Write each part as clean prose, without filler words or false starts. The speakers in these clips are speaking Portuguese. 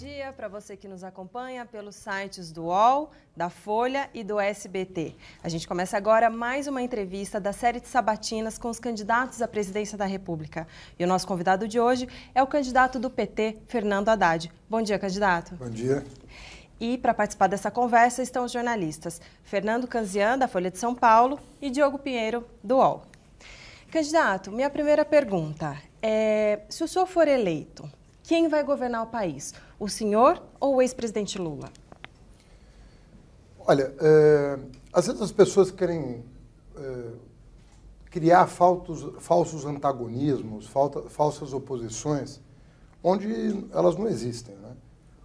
dia para você que nos acompanha pelos sites do UOL, da Folha e do SBT. A gente começa agora mais uma entrevista da série de sabatinas com os candidatos à presidência da República. E o nosso convidado de hoje é o candidato do PT, Fernando Haddad. Bom dia, candidato. Bom dia. E para participar dessa conversa estão os jornalistas Fernando Canzian, da Folha de São Paulo, e Diogo Pinheiro, do UOL. Candidato, minha primeira pergunta é: se o senhor for eleito, quem vai governar o país? O senhor ou o ex-presidente Lula? Olha, às vezes as pessoas querem criar falsos antagonismos, falsas oposições, onde elas não existem, né?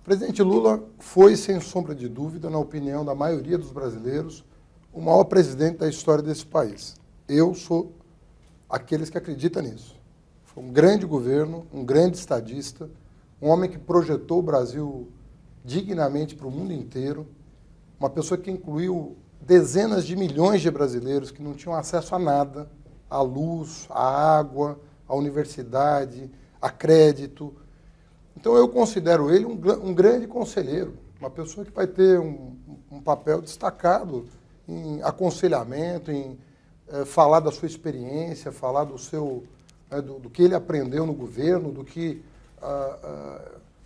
O presidente Lula foi, sem sombra de dúvida, na opinião da maioria dos brasileiros, o maior presidente da história desse país. Eu sou aqueles que acreditam nisso. Foi um grande governo, um grande estadista, um homem que projetou o Brasil dignamente para o mundo inteiro, uma pessoa que incluiu dezenas de milhões de brasileiros que não tinham acesso a nada, à luz, à água, à universidade, a crédito. Então eu considero ele um grande conselheiro, uma pessoa que vai ter um papel destacado em aconselhamento, em falar da sua experiência, falar do que ele aprendeu no governo,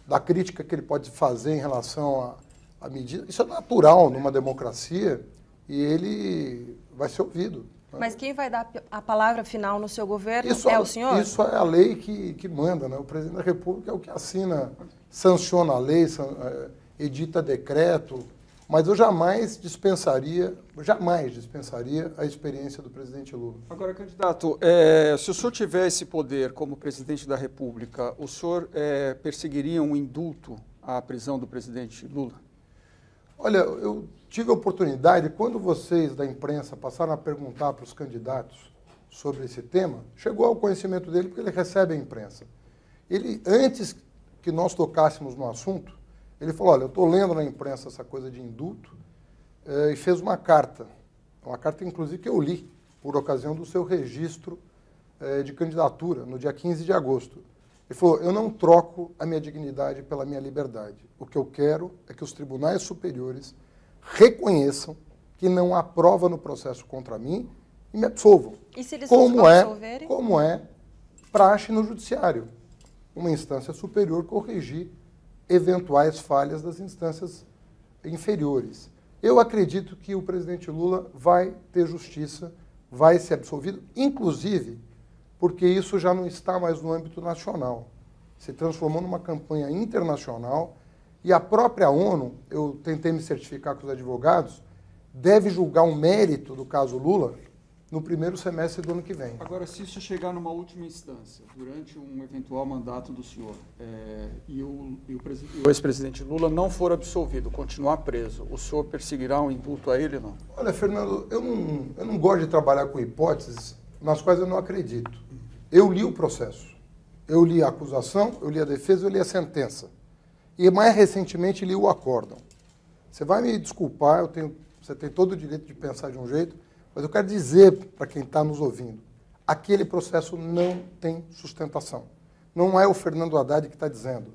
da crítica que ele pode fazer em relação à medida. Isso é natural numa democracia e ele vai ser ouvido. Mas quem vai dar a palavra final no seu governo é o senhor? Isso é a lei que manda, né? O presidente da República é o que assina, sanciona a lei, edita decreto, mas eu jamais dispensaria a experiência do presidente Lula. Agora, candidato, se o senhor tiver esse poder como presidente da República, o senhor perseguiria um indulto à prisão do presidente Lula? Olha, eu tive a oportunidade, quando vocês da imprensa passaram a perguntar para os candidatos sobre esse tema, chegou ao conhecimento dele porque ele recebe a imprensa. Ele, antes que nós tocássemos no assunto, ele falou: olha, eu estou lendo na imprensa essa coisa de indulto, e fez uma carta inclusive que eu li, por ocasião do seu registro de candidatura, no dia 15 de agosto. Ele falou: eu não troco a minha dignidade pela minha liberdade. O que eu quero é que os tribunais superiores reconheçam que não há prova no processo contra mim e me absolvam. E se eles não absolverem? Como é praxe no judiciário. Uma instância superior corrigir eventuais falhas das instâncias inferiores. Eu acredito que o presidente Lula vai ter justiça, vai ser absolvido, inclusive porque isso já não está mais no âmbito nacional. Se transformou numa campanha internacional e a própria ONU, eu tentei me certificar com os advogados, deve julgar o mérito do caso Lula no primeiro semestre do ano que vem. Agora, se isso chegar numa última instância, durante um eventual mandato do senhor, e o ex-presidente Lula não for absolvido, continuar preso, o senhor perseguirá um indulto a ele ou não? Olha, Fernando, eu não gosto de trabalhar com hipóteses nas quais eu não acredito. Eu li o processo, eu li a acusação, eu li a defesa, eu li a sentença. E mais recentemente li o acórdão. Você vai me desculpar, você tem todo o direito de pensar de um jeito, mas eu quero dizer para quem está nos ouvindo, aquele processo não tem sustentação. Não é o Fernando Haddad que está dizendo.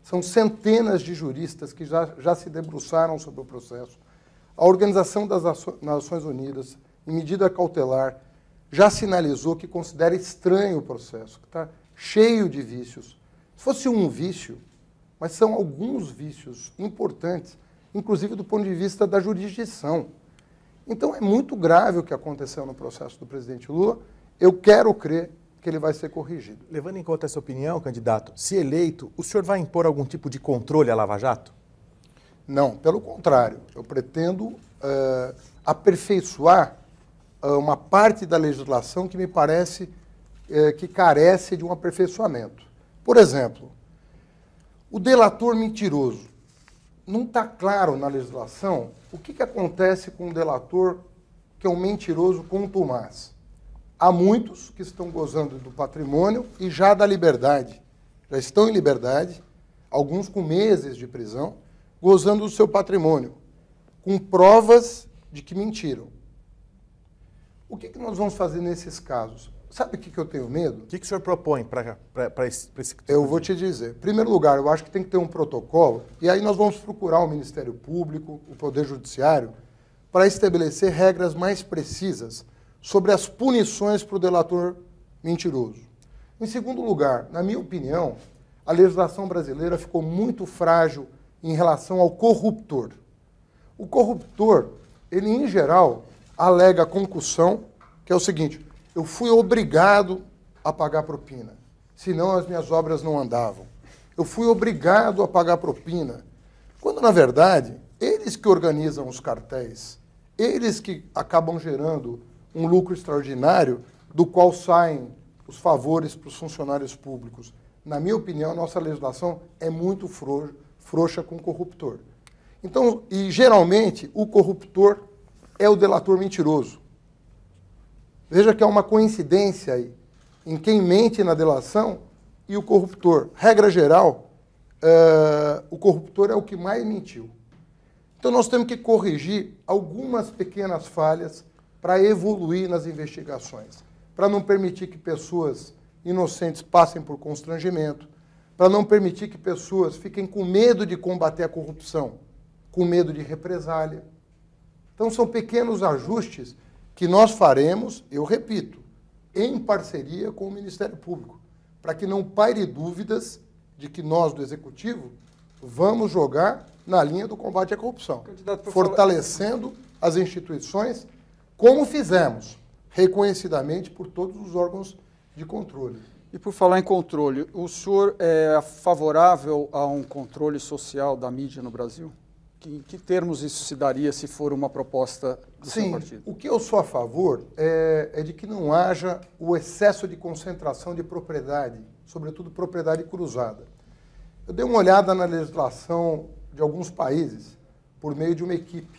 São centenas de juristas que já se debruçaram sobre o processo. A Organização das Nações Unidas, em medida cautelar, já sinalizou que considera estranho o processo, que está cheio de vícios. Se fosse um vício, mas são alguns vícios importantes, inclusive do ponto de vista da jurisdição. Então é muito grave o que aconteceu no processo do presidente Lula. Eu quero crer que ele vai ser corrigido. Levando em conta essa opinião, candidato, se eleito, o senhor vai impor algum tipo de controle à Lava Jato? Não, pelo contrário. Eu pretendo aperfeiçoar uma parte da legislação que me parece que carece de um aperfeiçoamento. Por exemplo, o delator mentiroso. Não está claro na legislação o que acontece com um delator que é um mentiroso contumaz. Há muitos que estão gozando do patrimônio e já da liberdade. Já estão em liberdade, alguns com meses de prisão, gozando do seu patrimônio, com provas de que mentiram. O que nós vamos fazer nesses casos? sabe o que eu tenho medo? O que o senhor propõe para esse tipo Eu vou te dizer. Em primeiro lugar, eu acho que tem que ter um protocolo, e aí nós vamos procurar o Ministério Público, o Poder Judiciário, para estabelecer regras mais precisas sobre as punições para o delator mentiroso. Em segundo lugar, na minha opinião, a legislação brasileira ficou muito frágil em relação ao corruptor. O corruptor, ele em geral, alega concussão, que é o seguinte: eu fui obrigado a pagar propina, senão as minhas obras não andavam. Eu fui obrigado a pagar propina. Quando, na verdade, eles que organizam os cartéis, eles que acabam gerando um lucro extraordinário do qual saem os favores para os funcionários públicos. Na minha opinião, a nossa legislação é muito frouxa com o corruptor. Então, e geralmente, o corruptor é o delator mentiroso. Veja que há uma coincidência aí em quem mente na delação e o corruptor. Regra geral, o corruptor é o que mais mentiu. Então nós temos que corrigir algumas pequenas falhas para evoluir nas investigações, para não permitir que pessoas inocentes passem por constrangimento, para não permitir que pessoas fiquem com medo de combater a corrupção, com medo de represália. Então são pequenos ajustes que nós faremos, eu repito, em parceria com o Ministério Público, para que não paire dúvidas de que nós, do Executivo, vamos jogar na linha do combate à corrupção, fortalecendo as instituições, como fizemos, reconhecidamente por todos os órgãos de controle. E por falar em controle, o senhor é favorável a um controle social da mídia no Brasil? Em que termos isso se daria se for uma proposta do seu partido? O que eu sou a favor é de que não haja o excesso de concentração de propriedade, sobretudo propriedade cruzada. Eu dei uma olhada na legislação de alguns países por meio de uma equipe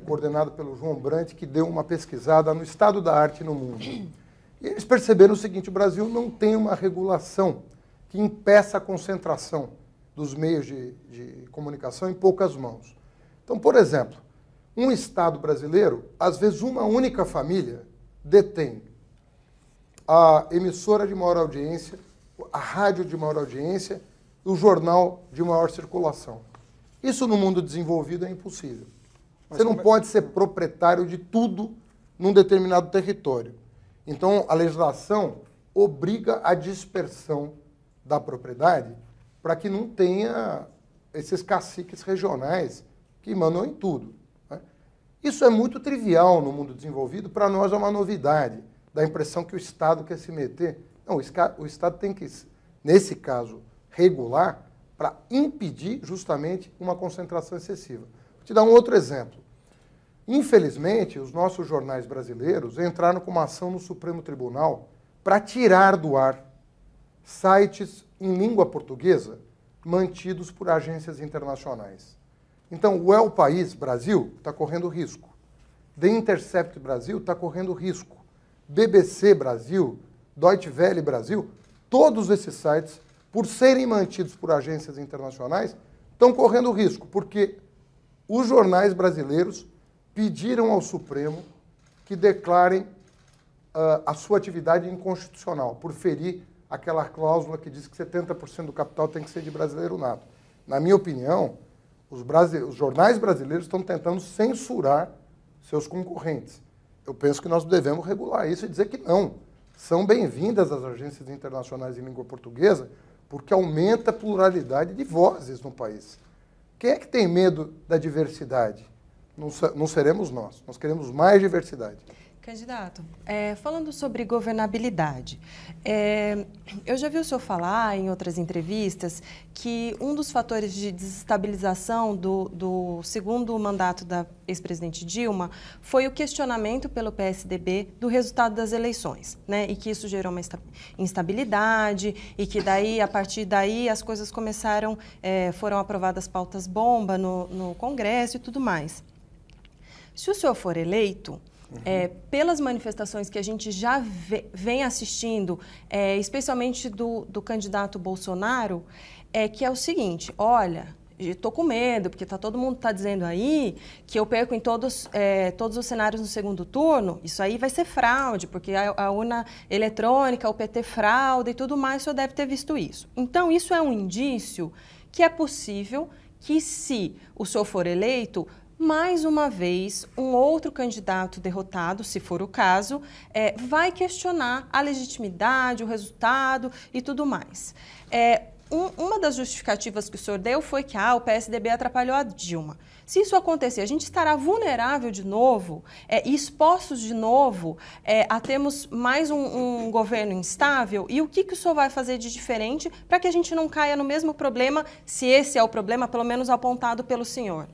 coordenada pelo João Brandt, que deu uma pesquisada no estado da arte no mundo. E eles perceberam o seguinte: o Brasil não tem uma regulação que impeça a concentração dos meios de comunicação em poucas mãos. Então, por exemplo, um estado brasileiro, às vezes uma única família detém a emissora de maior audiência, a rádio de maior audiência e o jornal de maior circulação. Isso no mundo desenvolvido é impossível. Você não pode ser proprietário de tudo num determinado território. Então, a legislação obriga a dispersão da propriedade para que não tenha esses caciques regionais que mandam em tudo, né? Isso é muito trivial no mundo desenvolvido, para nós é uma novidade, dá a impressão que o Estado quer se meter. Não, o Estado tem que, nesse caso, regular para impedir justamente uma concentração excessiva. Vou te dar um outro exemplo. Infelizmente, os nossos jornais brasileiros entraram com uma ação no Supremo Tribunal para tirar do ar sites em língua portuguesa mantidos por agências internacionais. Então, o El País Brasil está correndo risco. The Intercept Brasil está correndo risco. BBC Brasil, Deutsche Welle Brasil, todos esses sites, por serem mantidos por agências internacionais, estão correndo risco, porque os jornais brasileiros pediram ao Supremo que declarem a sua atividade inconstitucional, por ferir aquela cláusula que diz que 70% do capital tem que ser de brasileiro nato. Na minha opinião, os jornais brasileiros estão tentando censurar seus concorrentes. Eu penso que nós devemos regular isso e dizer que não. São bem-vindas as agências internacionais em língua portuguesa, porque aumenta a pluralidade de vozes no país. Quem é que tem medo da diversidade? Não seremos nós. Nós queremos mais diversidade. Candidato, falando sobre governabilidade, eu já vi o senhor falar em outras entrevistas que um dos fatores de desestabilização do segundo mandato da ex-presidente Dilma foi o questionamento pelo PSDB do resultado das eleições, né? E que isso gerou uma instabilidade e que daí, a partir daí, as coisas começaram, foram aprovadas pautas bomba no Congresso e tudo mais. Se o senhor for eleito, pelas manifestações que a gente já vem assistindo, especialmente do candidato Bolsonaro, que é o seguinte: olha, estou com medo, porque todo mundo está dizendo aí que eu perco em todos os cenários no segundo turno, isso aí vai ser fraude, porque a urna eletrônica, o PT fraude e tudo mais, o senhor deve ter visto isso. Então, isso é um indício que é possível que, se o senhor for eleito, mais uma vez, um outro candidato derrotado, se for o caso, vai questionar a legitimidade, o resultado e tudo mais. Uma das justificativas que o senhor deu foi que o PSDB atrapalhou a Dilma. Se isso acontecer, a gente estará vulnerável de novo, expostos de novo a termos mais um governo instável? E o que o senhor vai fazer de diferente para que a gente não caia no mesmo problema, se esse é o problema, pelo menos apontado pelo senhor?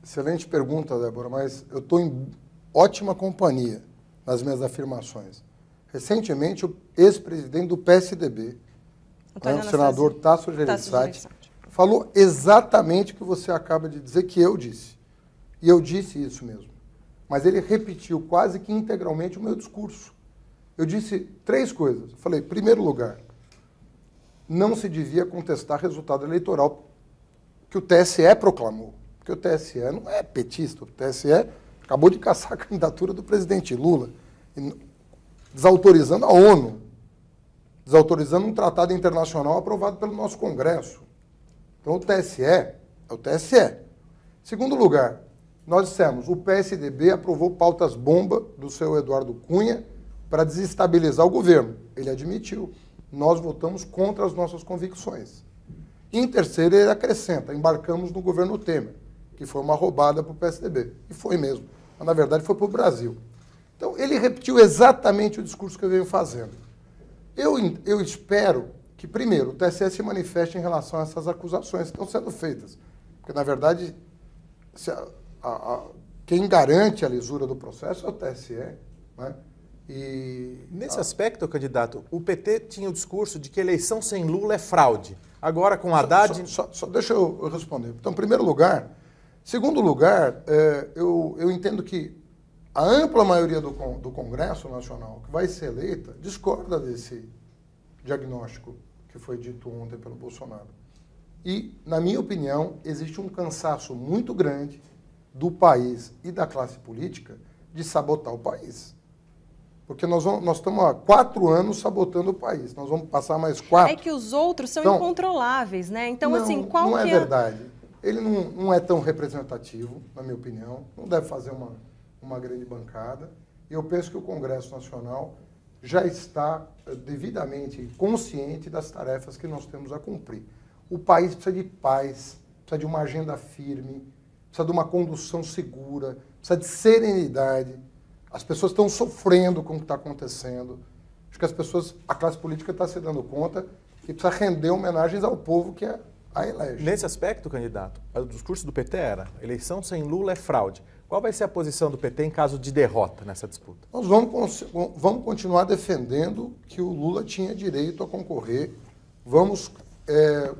Excelente pergunta, Débora, mas eu estou em ótima companhia nas minhas afirmações. Recentemente, o ex-presidente do PSDB, o senador Tasso Gereissati, falou exatamente o que você acaba de dizer que eu disse. E eu disse isso mesmo. Mas ele repetiu quase que integralmente o meu discurso. Eu disse 3 coisas. Eu falei, em primeiro lugar, não se devia contestar resultado eleitoral que o TSE proclamou. Porque o TSE não é petista, o TSE acabou de caçar a candidatura do presidente Lula, desautorizando a ONU, desautorizando um tratado internacional aprovado pelo nosso Congresso. Então o TSE é o TSE. Segundo lugar, nós dissemos, o PSDB aprovou pautas bomba do seu Eduardo Cunha para desestabilizar o governo. Ele admitiu. Nós votamos contra as nossas convicções. Em terceiro, ele acrescenta, embarcamos no governo Temer, que foi uma roubada para o PSDB. E foi mesmo. Mas, na verdade, foi para o Brasil. Então, ele repetiu exatamente o discurso que eu venho fazendo. Eu espero que, primeiro, o TSE se manifeste em relação a essas acusações que estão sendo feitas. Porque, na verdade, quem garante a lisura do processo é o TSE. Né? Nesse aspecto, candidato, o PT tinha o discurso de que eleição sem Lula é fraude. Agora, com Haddad... Só deixa eu responder. Então, em primeiro lugar... Segundo lugar, eu entendo que a ampla maioria do Congresso Nacional que vai ser eleita discorda desse diagnóstico que foi dito ontem pelo Bolsonaro. E, na minha opinião, existe um cansaço muito grande do país e da classe política de sabotar o país. Porque nós estamos há 4 anos sabotando o país. Nós vamos passar mais 4. É que os outros são incontroláveis, né? Então, assim, qual não que é verdade. Ele não é tão representativo, na minha opinião, não deve fazer uma grande bancada. E eu penso que o Congresso Nacional já está devidamente consciente das tarefas que nós temos a cumprir. O país precisa de paz, precisa de uma agenda firme, precisa de uma condução segura, precisa de serenidade. As pessoas estão sofrendo com o que está acontecendo. Acho que a classe política está se dando conta que precisa render homenagens ao povo que a elege. Nesse aspecto, candidato, o discurso do PT era: eleição sem Lula é fraude. Qual vai ser a posição do PT em caso de derrota nessa disputa? Nós vamos continuar defendendo que o Lula tinha direito a concorrer. Vamos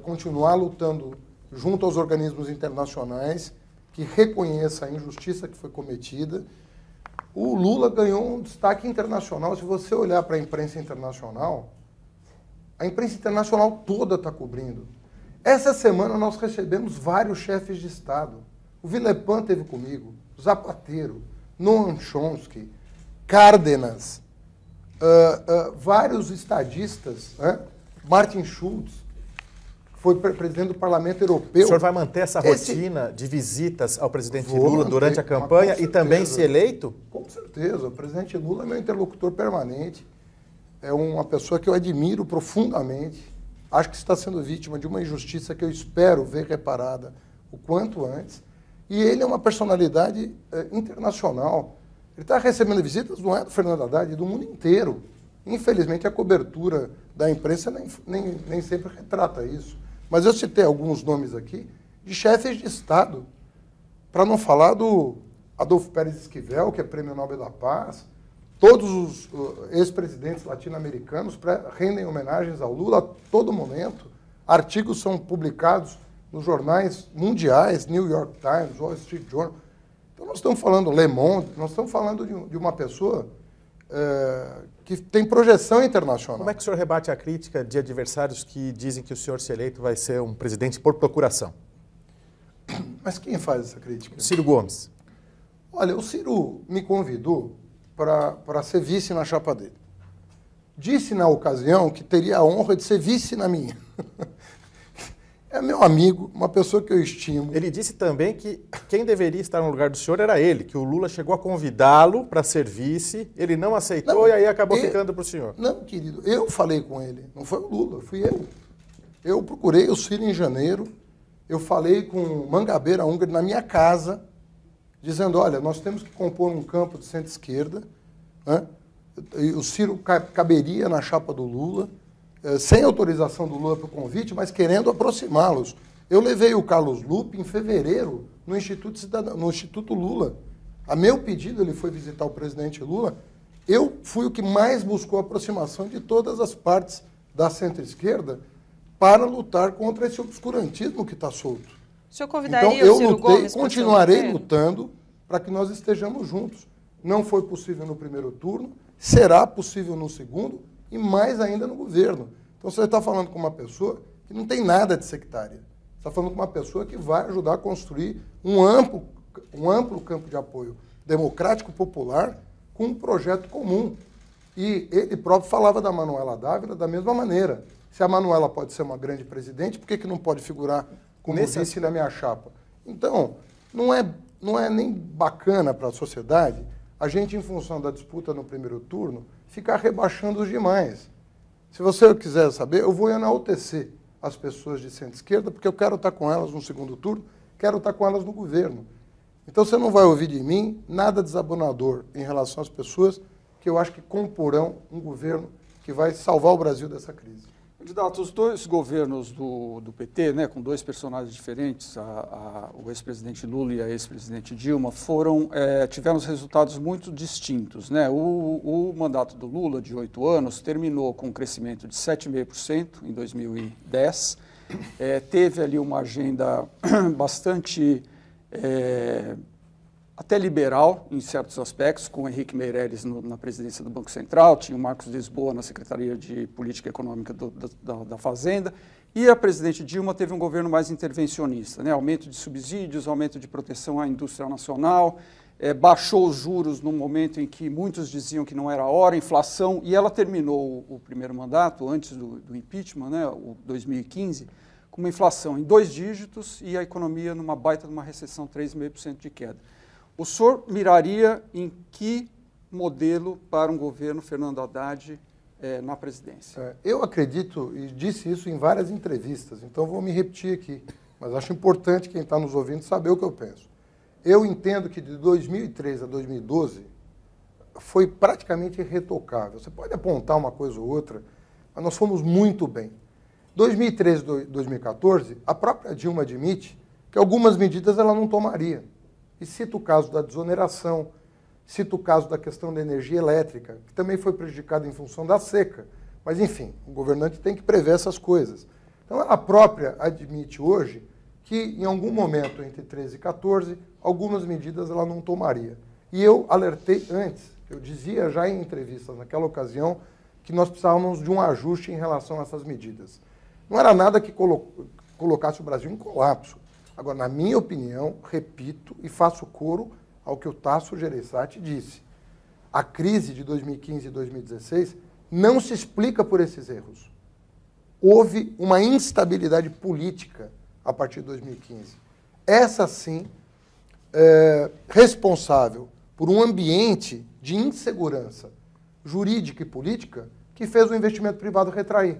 continuar lutando junto aos organismos internacionais que reconheçam a injustiça que foi cometida. O Lula ganhou um destaque internacional. Se você olhar para a imprensa internacional toda está cobrindo. Essa semana nós recebemos vários chefes de Estado. O Villepin esteve comigo, Zapatero, Noam Chomsky, Cárdenas, vários estadistas, Martin Schulz, que foi presidente do Parlamento Europeu. O senhor vai manter essa rotina de visitas ao presidente Lula durante a campanha e também se eleito? Com certeza. O presidente Lula é meu interlocutor permanente. É uma pessoa que eu admiro profundamente. Acho que está sendo vítima de uma injustiça que eu espero ver reparada o quanto antes. E ele é uma personalidade internacional. Ele está recebendo visitas, não é do Fernando Haddad, do mundo inteiro. Infelizmente, a cobertura da imprensa nem sempre retrata isso. Mas eu citei alguns nomes aqui de chefes de Estado, para não falar do Adolfo Pérez Esquivel, que é Prêmio Nobel da Paz. Todos os ex-presidentes latino-americanos rendem homenagens ao Lula a todo momento. Artigos são publicados nos jornais mundiais, New York Times, Wall Street Journal. Então nós estamos falando Le Monde, nós estamos falando de uma pessoa que tem projeção internacional. Como é que o senhor rebate a crítica de adversários que dizem que o senhor, se eleito, vai ser um presidente por procuração? Mas quem faz essa crítica? Ciro Gomes. Olha, o Ciro me convidou para ser vice na chapa dele. Disse na ocasião que teria a honra de ser vice na minha. É meu amigo, uma pessoa que eu estimo. Ele disse também que quem deveria estar no lugar do senhor era ele, que o Lula chegou a convidá-lo para ser vice, ele não aceitou e aí acabou ficando para o senhor. Não, querido, eu falei com ele, não foi o Lula, fui eu. Eu procurei o Ciro em janeiro, eu falei com Mangabeira Húngaro na minha casa, dizendo, olha, nós temos que compor um campo de centro-esquerda, né? E o Ciro caberia na chapa do Lula, sem autorização do Lula para o convite, mas querendo aproximá-los. Eu levei o Carlos Lupe em fevereiro no Instituto Lula. A meu pedido, ele foi visitar o presidente Lula. Eu fui o que mais buscou a aproximação de todas as partes da centro-esquerda para lutar contra esse obscurantismo que está solto. O senhor convidaria então, eu o Ciro lutei, Gomes continuarei lutando para que nós estejamos juntos. Não foi possível no primeiro turno, será possível no segundo e mais ainda no governo. Então você está falando com uma pessoa que não tem nada de sectária. Você está falando com uma pessoa que vai ajudar a construir um amplo campo de apoio democrático popular com um projeto comum. E ele próprio falava da Manuela Dávila da mesma maneira. Se a Manuela pode ser uma grande presidente, por que não pode figurar como vice na minha chapa? Então, não é nem bacana para a sociedade a gente, em função da disputa no primeiro turno, ficar rebaixando os demais. Se você quiser saber, eu vou enaltecer as pessoas de centro-esquerda, porque eu quero estar com elas no segundo turno, quero estar com elas no governo. Então você não vai ouvir de mim nada desabonador em relação às pessoas que eu acho que comporão um governo que vai salvar o Brasil dessa crise. Candidato, os dois governos do PT, né, com dois personagens diferentes, o ex-presidente Lula e a ex-presidente Dilma, tiveram resultados muito distintos, né? O mandato do Lula, de 8 anos, terminou com um crescimento de 7,5% em 2010. Teve ali uma agenda bastante até liberal, em certos aspectos, com o Henrique Meirelles na presidência do Banco Central, tinha o Marcos Lisboa na Secretaria de Política Econômica da Fazenda, e a presidente Dilma teve um governo mais intervencionista, né? Aumento de subsídios, aumento de proteção à indústria nacional, baixou os juros num momento em que muitos diziam que não era a hora, inflação, e ela terminou o primeiro mandato, antes do impeachment, né, o 2015, com uma inflação em 2 dígitos e a economia numa baita de uma recessão, 3,5% de queda. O senhor miraria em que modelo para um governo Fernando Haddad na presidência? Eu acredito, e disse isso em várias entrevistas, então vou me repetir aqui, mas acho importante quem está nos ouvindo saber o que eu penso. Eu entendo que de 2003 a 2012 foi praticamente irretocável. Você pode apontar uma coisa ou outra, mas nós fomos muito bem. 2013 e 2014, a própria Dilma admite que algumas medidas ela não tomaria. E cita o caso da desoneração, cita o caso da questão da energia elétrica, que também foi prejudicada em função da seca. Mas, enfim, o governante tem que prever essas coisas. Então, ela própria admite hoje que, em algum momento, entre 13 e 14, algumas medidas ela não tomaria. E eu alertei antes, eu dizia já em entrevistas naquela ocasião, que nós precisávamos de um ajuste em relação a essas medidas. Não era nada que colocasse o Brasil em colapso. Agora, na minha opinião, repito e faço coro ao que o Tasso Gereissati disse. A crise de 2015 e 2016 não se explica por esses erros. Houve uma instabilidade política a partir de 2015. Essa, sim, responsável por um ambiente de insegurança jurídica e política que fez o investimento privado retrair.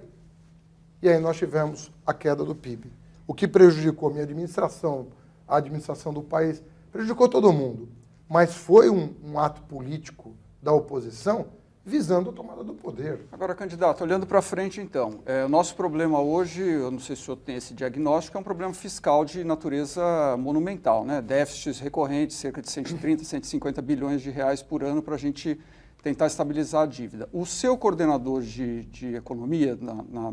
E aí nós tivemos a queda do PIB. O que prejudicou a minha administração, a administração do país, prejudicou todo mundo. Mas foi um ato político da oposição visando a tomada do poder. Agora, candidato, olhando para frente, então, o nosso problema hoje, eu não sei se o senhor tem esse diagnóstico, é um problema fiscal de natureza monumental, né? Déficits recorrentes, cerca de 130, 150 bilhões de reais por ano para a gente tentar estabilizar a dívida. O seu coordenador de economia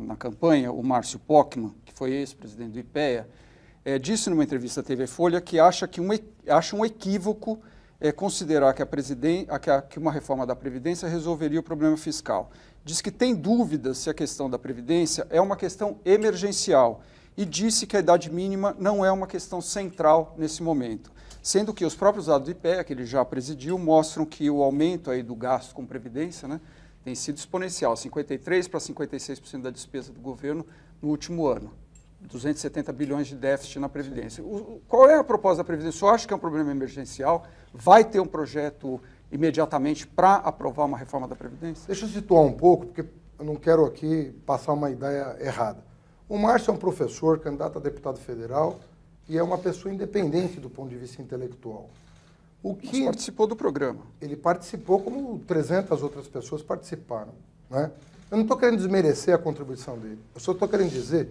na campanha, o Márcio Pockmann, que foi ex-presidente do IPEA, disse numa entrevista à TV Folha que acha um equívoco considerar que uma reforma da Previdência resolveria o problema fiscal. Diz que tem dúvidas se a questão da Previdência é uma questão emergencial e disse que a idade mínima não é uma questão central nesse momento, sendo que os próprios dados do IPEA, que ele já presidiu, mostram que o aumento aí do gasto com previdência, né, tem sido exponencial, 53% para 56% da despesa do governo no último ano. 270 bilhões de déficit na Previdência. Qual é a proposta da Previdência? Eu acho que é um problema emergencial. Vai ter um projeto imediatamente para aprovar uma reforma da Previdência? Deixa eu situar um pouco, porque eu não quero aqui passar uma ideia errada. O Márcio é um professor, candidato a deputado federal, e é uma pessoa independente do ponto de vista intelectual. Mas participou do programa. Ele participou como 300 outras pessoas participaram, né? Eu não estou querendo desmerecer a contribuição dele. Eu só estou querendo dizer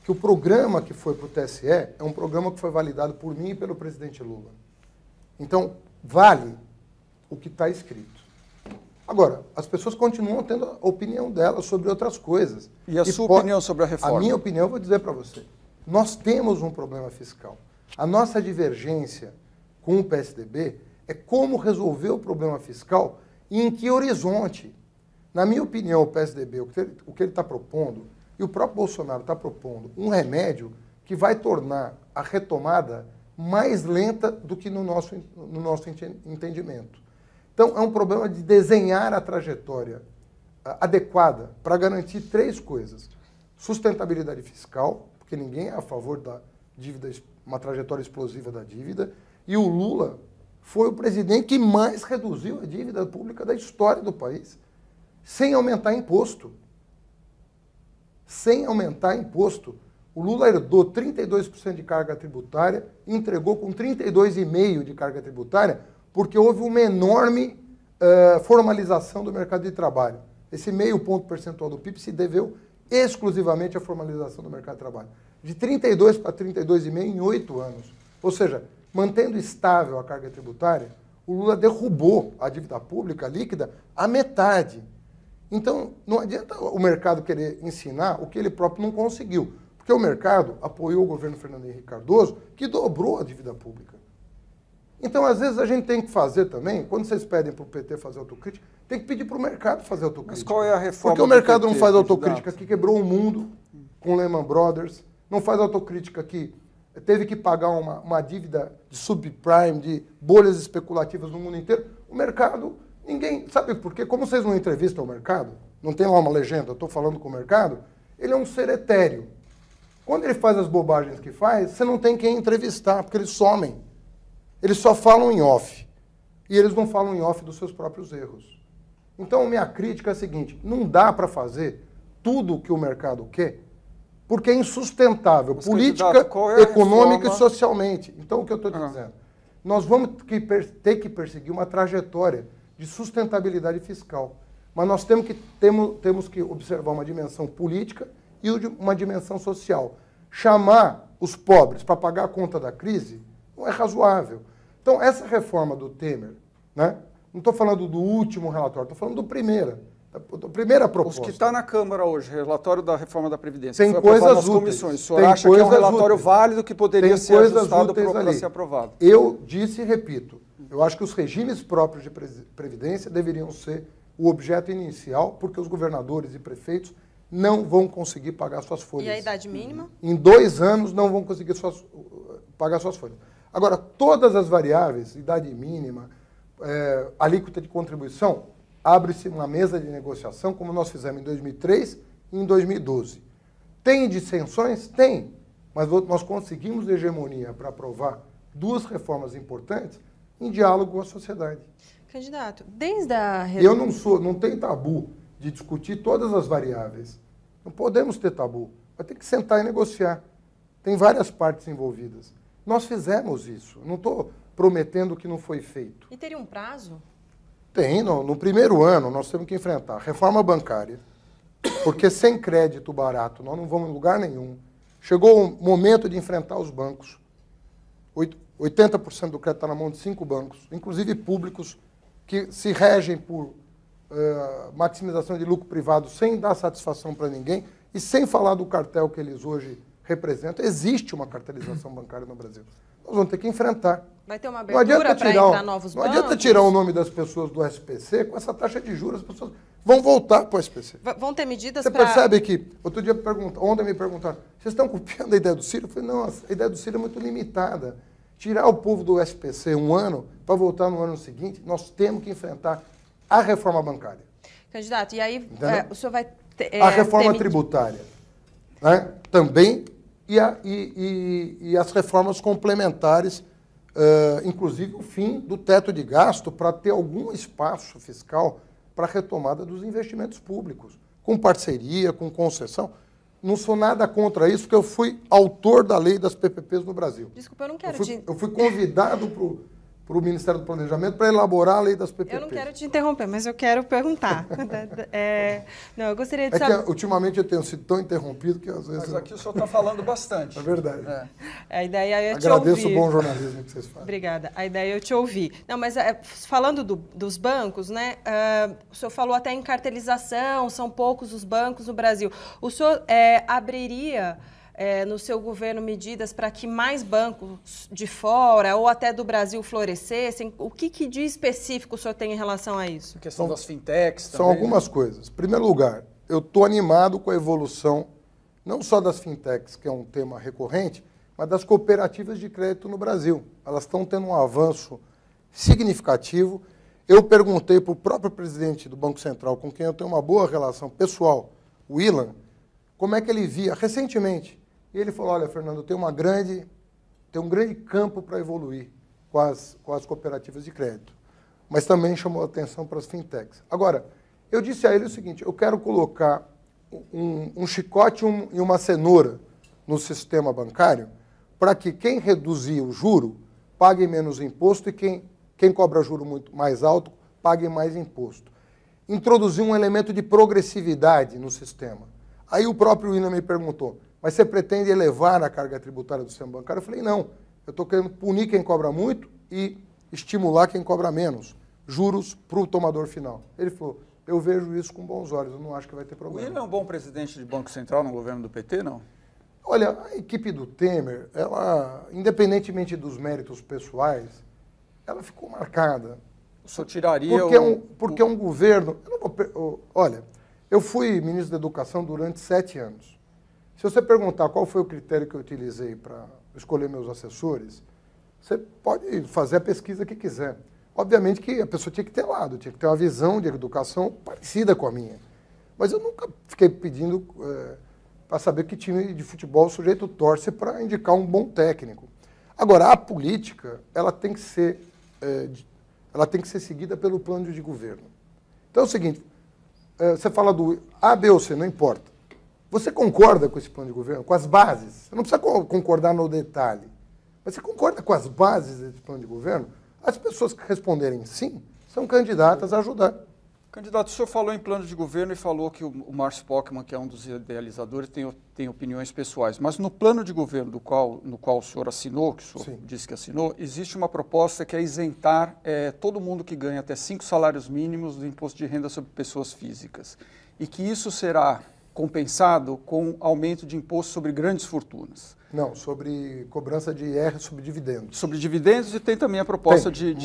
que o programa que foi para o TSE é um programa que foi validado por mim e pelo presidente Lula. Então, vale o que está escrito. Agora, as pessoas continuam tendo a opinião delas sobre outras coisas. E a sua opinião sobre a reforma? A minha opinião, eu vou dizer para você. Nós temos um problema fiscal. A nossa divergência com o PSDB é como resolver o problema fiscal e em que horizonte. Na minha opinião, o PSDB, o que ele está propondo, e o próprio Bolsonaro está propondo, um remédio que vai tornar a retomada mais lenta do que no nosso entendimento. Então, é um problema de desenhar a trajetória adequada para garantir três coisas. Sustentabilidade fiscal, porque ninguém é a favor da dívida, uma trajetória explosiva da dívida, e o Lula foi o presidente que mais reduziu a dívida pública da história do país, sem aumentar imposto. Sem aumentar imposto. O Lula herdou 32% de carga tributária, entregou com 32,5% de carga tributária, porque houve uma enorme formalização do mercado de trabalho. Esse meio ponto percentual do PIB se deveu exclusivamente à formalização do mercado de trabalho. De 32% para 32,5% em 8 anos. Ou seja, mantendo estável a carga tributária, o Lula derrubou a dívida pública líquida à metade. Então, não adianta o mercado querer ensinar o que ele próprio não conseguiu. Porque o mercado apoiou o governo Fernando Henrique Cardoso, que dobrou a dívida pública. Então, às vezes, a gente tem que fazer também, quando vocês pedem para o PT fazer autocrítica, tem que pedir para o mercado fazer autocrítica. Mas qual é a reforma? Porque o mercado não faz autocrítica que quebrou o mundo com Lehman Brothers, não faz autocrítica que teve que pagar uma dívida de subprime, de bolhas especulativas no mundo inteiro. O mercado... Ninguém, sabe por quê? Como vocês não entrevistam o mercado, não tem lá uma legenda, eu estou falando com o mercado, ele é um ser etéreo. Quando ele faz as bobagens que faz, você não tem quem entrevistar, porque eles somem. Eles só falam em off. E eles não falam em off dos seus próprios erros. Então, minha crítica é a seguinte, não dá para fazer tudo o que o mercado quer, porque é insustentável, política, econômica e socialmente. Então, o que eu estou dizendo? Nós vamos ter que perseguir uma trajetória de sustentabilidade fiscal. Mas nós temos que observar uma dimensão política e uma dimensão social. Chamar os pobres para pagar a conta da crise não é razoável. Então, essa reforma do Temer, né? Não estou falando do último relatório, estou falando da primeira proposta. Os que está na Câmara hoje, relatório da reforma da Previdência, tem coisas úteis. Comissões. O senhor acha que é um relatório válido que poderia ser ajustado para ser aprovado? Eu disse e repito, eu acho que os regimes próprios de previdência deveriam ser o objeto inicial, porque os governadores e prefeitos não vão conseguir pagar suas folhas. E a idade mínima? Em 2 anos não vão conseguir pagar suas folhas. Agora, todas as variáveis, idade mínima, alíquota de contribuição, abre-se uma mesa de negociação, como nós fizemos em 2003 e em 2012. Tem dissensões? Tem. Mas nós conseguimos hegemonia para aprovar 2 reformas importantes em diálogo com a sociedade. Candidato, desde a... Eu não tenho tabu de discutir todas as variáveis. Não podemos ter tabu. Vai ter que sentar e negociar. Tem várias partes envolvidas. Nós fizemos isso. Não estou prometendo que não foi feito. E teria um prazo? Tem. No primeiro ano, nós temos que enfrentar a reforma bancária, porque sem crédito barato nós não vamos em lugar nenhum. Chegou o momento de enfrentar os bancos. 80% do crédito está na mão de 5 bancos, inclusive públicos, que se regem por maximização de lucro privado sem dar satisfação para ninguém e sem falar do cartel que eles hoje representam. Existe uma cartelização bancária no Brasil. Nós vamos ter que enfrentar. Vai ter uma abertura para entrar novos bancos? Não adianta tirar o nome das pessoas do SPC com essa taxa de juros. As pessoas vão voltar para o SPC. Vão ter medidas Você percebe que, outro dia, ontem me perguntaram, vocês estão copiando a ideia do Ciro? Eu falei, não, a ideia do Ciro é muito limitada. Tirar o povo do SPC um ano para voltar no ano seguinte, nós temos que enfrentar a reforma bancária. Candidato, e aí o senhor vai a reforma tributária, né? Também, e as reformas complementares, inclusive o fim do teto de gasto para ter algum espaço fiscal para a retomada dos investimentos públicos, com parceria, com concessão. Não sou nada contra isso, porque eu fui autor da lei das PPPs no Brasil. Desculpa, eu não quero Eu fui convidado para o Ministério do Planejamento para elaborar a lei das PPPs. Eu não quero te interromper, mas eu quero perguntar. Não, eu gostaria de saber... que ultimamente eu tenho sido tão interrompido que às vezes... Mas aqui o senhor está falando bastante. É verdade. A ideia é Agradeço o bom jornalismo que vocês fazem. Obrigada. A ideia é eu te ouvir. Não, mas falando dos bancos, né? O senhor falou até em cartelização, são poucos os bancos no Brasil. O senhor abriria... no seu governo medidas para que mais bancos de fora ou até do Brasil florescessem? O que de específico o senhor tem em relação a isso? A questão das fintechs também. São algumas coisas. Em primeiro lugar, eu estou animado com a evolução, não só das fintechs, que é um tema recorrente, mas das cooperativas de crédito no Brasil. Elas estão tendo um avanço significativo. Eu perguntei para o próprio presidente do Banco Central, com quem eu tenho uma boa relação pessoal, o Ilan, como é que ele via recentemente. E ele falou, olha, Fernando, tem um grande campo para evoluir com as cooperativas de crédito. Mas também chamou a atenção para as fintechs. Agora, eu disse a ele o seguinte, eu quero colocar um chicote e uma cenoura no sistema bancário para que quem reduzir o juro pague menos imposto e quem cobra juro muito mais alto pague mais imposto. Introduzir um elemento de progressividade no sistema. Aí o próprio William me perguntou, mas você pretende elevar a carga tributária do sistema bancário? Eu falei, não, eu estou querendo punir quem cobra muito e estimular quem cobra menos, juros para o tomador final. Ele falou, eu vejo isso com bons olhos, eu não acho que vai ter problema. O William é um bom presidente de Banco Central no governo do PT, não? Olha, a equipe do Temer, ela, independentemente dos méritos pessoais, ela ficou marcada. O senhor tiraria porque é um governo... Olha, eu fui ministro da Educação durante 7 anos. Se você perguntar qual foi o critério que eu utilizei para escolher meus assessores, você pode fazer a pesquisa que quiser. Obviamente que a pessoa tinha que ter lado, tinha que ter uma visão de educação parecida com a minha. Mas eu nunca fiquei pedindo para saber que time de futebol o sujeito torce para indicar um bom técnico. Agora, a política, ela tem que ser seguida pelo plano de governo. Então é o seguinte, você fala do A, B ou C, não importa. Você concorda com esse plano de governo, com as bases? Você não precisa concordar no detalhe. Mas você concorda com as bases desse plano de governo? As pessoas que responderem sim, são candidatas a ajudar. Candidato, o senhor falou em plano de governo e falou que o Márcio Pockmann, que é um dos idealizadores, tem opiniões pessoais. Mas no plano de governo no qual o senhor assinou, que o senhor disse que assinou, existe uma proposta que é isentar todo mundo que ganha até 5 salários mínimos do imposto de renda sobre pessoas físicas. E que isso será compensado com aumento de imposto sobre grandes fortunas. Não, sobre cobrança de IR sobre dividendos. Sobre dividendos e tem também a proposta de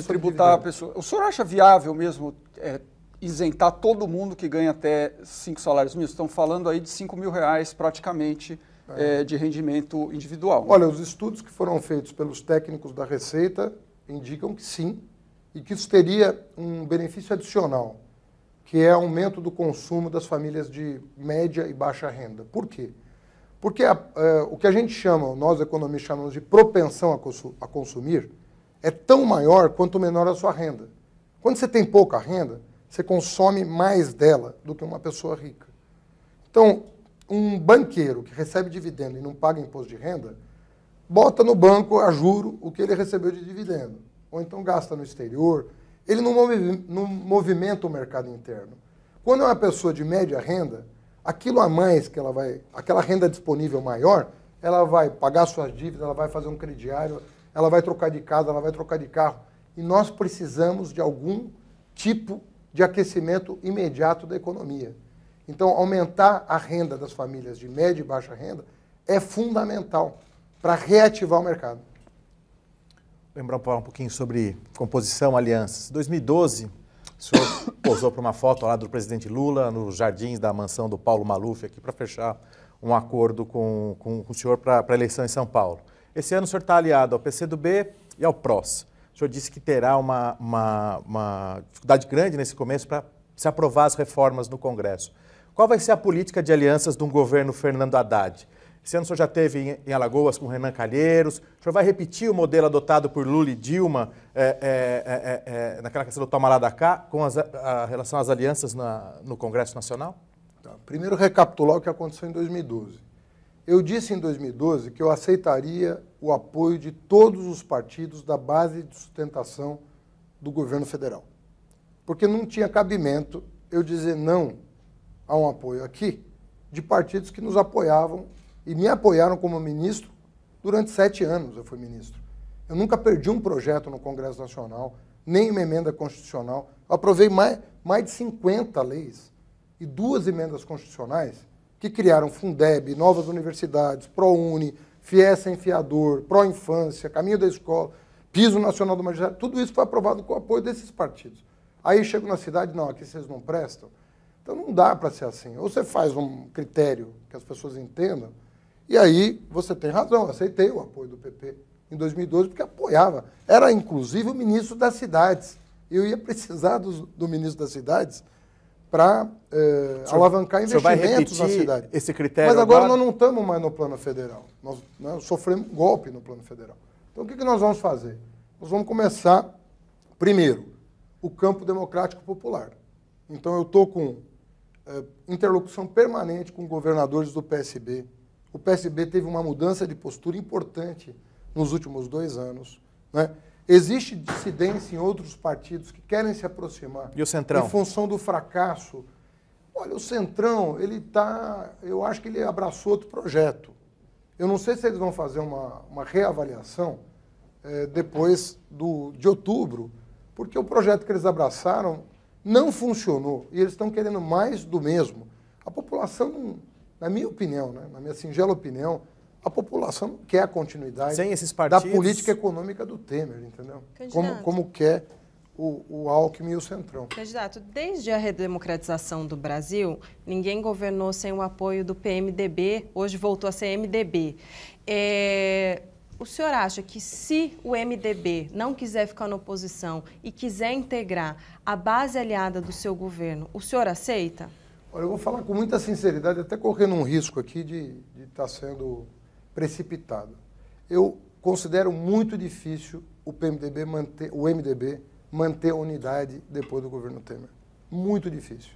tributar a pessoa. O senhor acha viável mesmo isentar todo mundo que ganha até 5 salários mínimos? Estão falando aí de R$5.000 praticamente de rendimento individual. Olha, os estudos que foram feitos pelos técnicos da Receita indicam que sim, e que isso teria um benefício adicional, que é aumento do consumo das famílias de média e baixa renda. Por quê? Porque o que a gente chama, nós economistas chamamos de propensão a consumir, é tão maior quanto menor a sua renda. Quando você tem pouca renda, você consome mais dela do que uma pessoa rica. Então, um banqueiro que recebe dividendo e não paga imposto de renda, bota no banco a juro o que ele recebeu de dividendo. Ou então gasta no exterior. Ele não movimenta o mercado interno. Quando é uma pessoa de média renda, aquilo a mais que ela vai, aquela renda disponível maior, ela vai pagar suas dívidas, ela vai fazer um crediário, ela vai trocar de casa, ela vai trocar de carro. E nós precisamos de algum tipo de aquecimento imediato da economia. Então, aumentar a renda das famílias de média e baixa renda é fundamental para reativar o mercado. Lembrar um pouquinho sobre composição, alianças. Em 2012, O senhor posou para uma foto lá do presidente Lula nos jardins da mansão do Paulo Maluf aqui para fechar um acordo com o senhor para a eleição em São Paulo. Esse ano o senhor está aliado ao PCdoB e ao PROS. O senhor disse que terá uma dificuldade grande nesse começo para se aprovar as reformas no Congresso. Qual vai ser a política de alianças de um governo Fernando Haddad? Esse ano o senhor já esteve em Alagoas com Renan Calheiros. O senhor vai repetir o modelo adotado por Lula e Dilma naquela questão do toma lá da cá, com a relação às alianças no Congresso Nacional? Tá. Primeiro, recapitular o que aconteceu em 2012. Eu disse em 2012 que eu aceitaria o apoio de todos os partidos da base de sustentação do governo federal. Porque não tinha cabimento eu dizer não a um apoio aqui de partidos que nos apoiavam e me apoiaram como ministro durante 7 anos. Eu fui ministro. Eu nunca perdi um projeto no Congresso Nacional, nem uma emenda constitucional. Eu aprovei mais de 50 leis e 2 emendas constitucionais que criaram Fundeb, novas universidades, ProUni, FIES sem fiador, Pró-Infância, Caminho da Escola, Piso Nacional do Magistrado. Tudo isso foi aprovado com o apoio desses partidos. Aí chego na cidade, não, aqui vocês não prestam. Então não dá para ser assim. Ou você faz um critério que as pessoas entendam, e aí você tem razão, eu aceitei o apoio do PP em 2012, porque apoiava. Era, inclusive, o ministro das cidades. Eu ia precisar do ministro das cidades para alavancar investimentos na cidade. Esse critério. Mas agora nós não estamos mais no plano federal. Nós sofremos um golpe no plano federal. Então o que nós vamos fazer? Nós vamos começar, primeiro, o campo democrático popular. Então eu estou com interlocução permanente com governadores do PSB. O PSB teve uma mudança de postura importante nos últimos 2 anos, né? Existe dissidência em outros partidos que querem se aproximar. E o Centrão? Em função do fracasso. Olha, o Centrão, eu acho que ele abraçou outro projeto. Eu não sei se eles vão fazer uma reavaliação depois de outubro, porque o projeto que eles abraçaram não funcionou e eles estão querendo mais do mesmo. A população, na minha opinião, né, na minha singela opinião, a população não quer a continuidade sem esses partidos da política econômica do Temer, entendeu? Como quer o Alckmin e o Centrão. Candidato, desde a redemocratização do Brasil, ninguém governou sem o apoio do PMDB, hoje voltou a ser MDB. O senhor acha que se o MDB não quiser ficar na oposição e quiser integrar a base aliada do seu governo, o senhor aceita? Olha, eu vou falar com muita sinceridade, até correndo um risco aqui de estar sendo precipitado. Eu considero muito difícil o MDB manter a unidade depois do governo Temer. Muito difícil.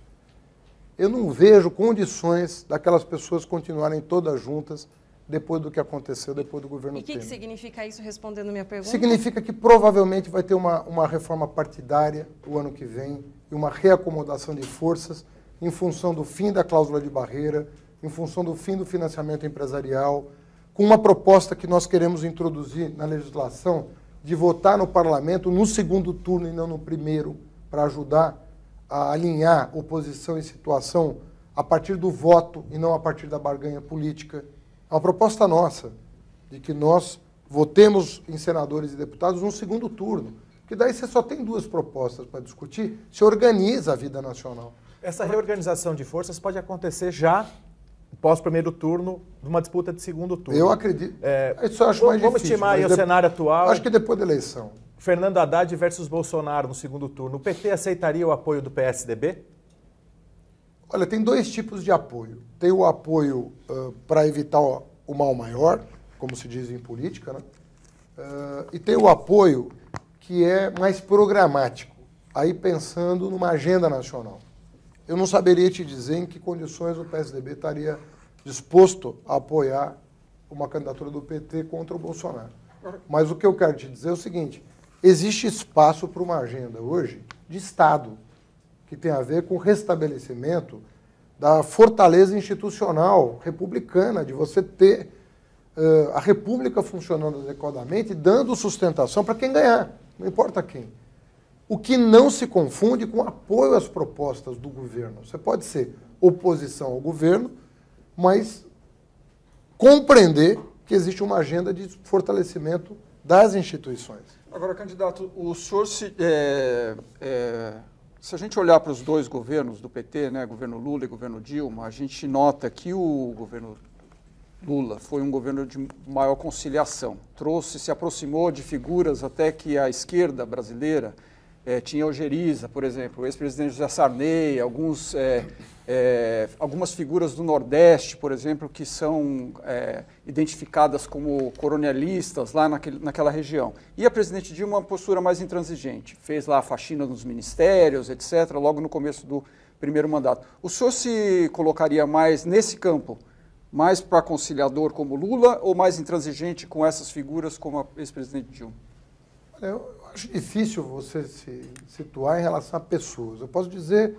Eu não vejo condições daquelas pessoas continuarem todas juntas depois do que aconteceu depois do governo Temer. E o que significa isso, respondendo a minha pergunta? Significa que provavelmente vai ter uma reforma partidária o ano que vem e uma reacomodação de forças em função do fim da cláusula de barreira, em função do fim do financiamento empresarial, com uma proposta que nós queremos introduzir na legislação de votar no parlamento no segundo turno e não no primeiro, para ajudar a alinhar oposição e situação a partir do voto e não a partir da barganha política. É uma proposta nossa, de que nós votemos em senadores e deputados no segundo turno, porque daí você só tem 2 propostas para discutir, se organiza a vida nacional. Essa reorganização de forças pode acontecer já pós-primeiro turno, numa disputa de segundo turno. Eu acredito. Isso eu acho mais difícil. Vamos estimar aí o cenário atual. Acho que depois da eleição. Fernando Haddad versus Bolsonaro no segundo turno. O PT aceitaria o apoio do PSDB? Olha, tem 2 tipos de apoio. Tem o apoio para evitar o mal maior, como se diz em política, né? E tem o apoio que é mais programático, aí pensando numa agenda nacional. Eu não saberia te dizer em que condições o PSDB estaria disposto a apoiar uma candidatura do PT contra o Bolsonaro. Mas o que eu quero te dizer é o seguinte, existe espaço para uma agenda hoje de Estado, que tem a ver com o restabelecimento da fortaleza institucional republicana, de você ter a República funcionando adequadamente, dando sustentação para quem ganhar, não importa quem. O que não se confunde com apoio às propostas do governo. Você pode ser oposição ao governo, mas compreender que existe uma agenda de fortalecimento das instituições. Agora, candidato, o senhor Se a gente olhar para os dois governos do PT, né, governo Lula e governo Dilma, a gente nota que o governo Lula foi um governo de maior conciliação. Se aproximou de figuras até que a esquerda brasileira tinha ojeriza, por exemplo, o ex-presidente José Sarney, algumas figuras do Nordeste, por exemplo, que são identificadas como colonialistas lá naquela região. E a presidente Dilma, uma postura mais intransigente, fez lá a faxina nos ministérios, etc., logo no começo do primeiro mandato. O senhor se colocaria mais nesse campo, mais para conciliador como Lula ou mais intransigente com essas figuras como a ex-presidente Dilma? Eu acho difícil você se situar em relação a pessoas. Eu posso dizer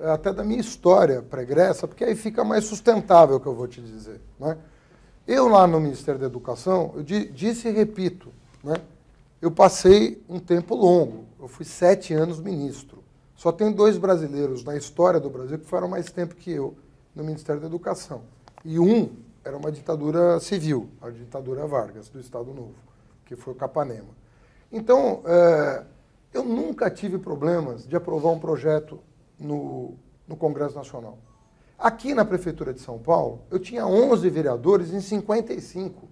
até da minha história pregressa, porque aí fica mais sustentável o que eu vou te dizer. Né? Eu lá no Ministério da Educação, eu disse e repito, né? Eu passei um tempo longo, eu fui 7 anos ministro. Só tem 2 brasileiros na história do Brasil que foram mais tempo que eu no Ministério da Educação. E um era uma ditadura civil, a ditadura Vargas, do Estado Novo, que foi o Capanema. Então, eu nunca tive problemas de aprovar um projeto no Congresso Nacional. Aqui na Prefeitura de São Paulo, eu tinha 11 vereadores em 55.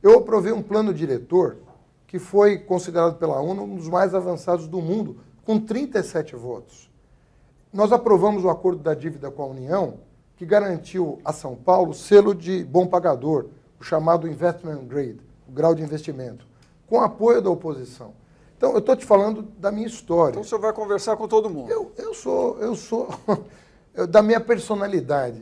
Eu aprovei um plano diretor que foi considerado pela ONU um dos mais avançados do mundo, com 37 votos. Nós aprovamos o acordo da dívida com a União, que garantiu a São Paulo o selo de bom pagador, o chamado Investment Grade, o grau de investimento, com apoio da oposição. Então, eu estou te falando da minha história. Então, o senhor vai conversar com todo mundo. Eu sou da minha personalidade,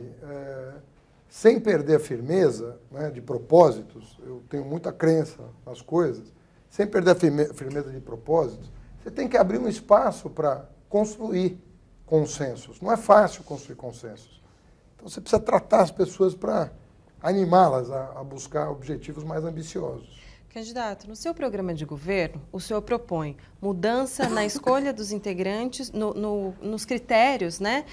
sem perder a firmeza, né, de propósitos, eu tenho muita crença nas coisas, sem perder a firmeza de propósitos, você tem que abrir um espaço para construir consensos. Não é fácil construir consensos. Então, você precisa tratar as pessoas para animá-las a buscar objetivos mais ambiciosos. Candidato, no seu programa de governo, o senhor propõe mudança na escolha dos integrantes, nos critérios, né,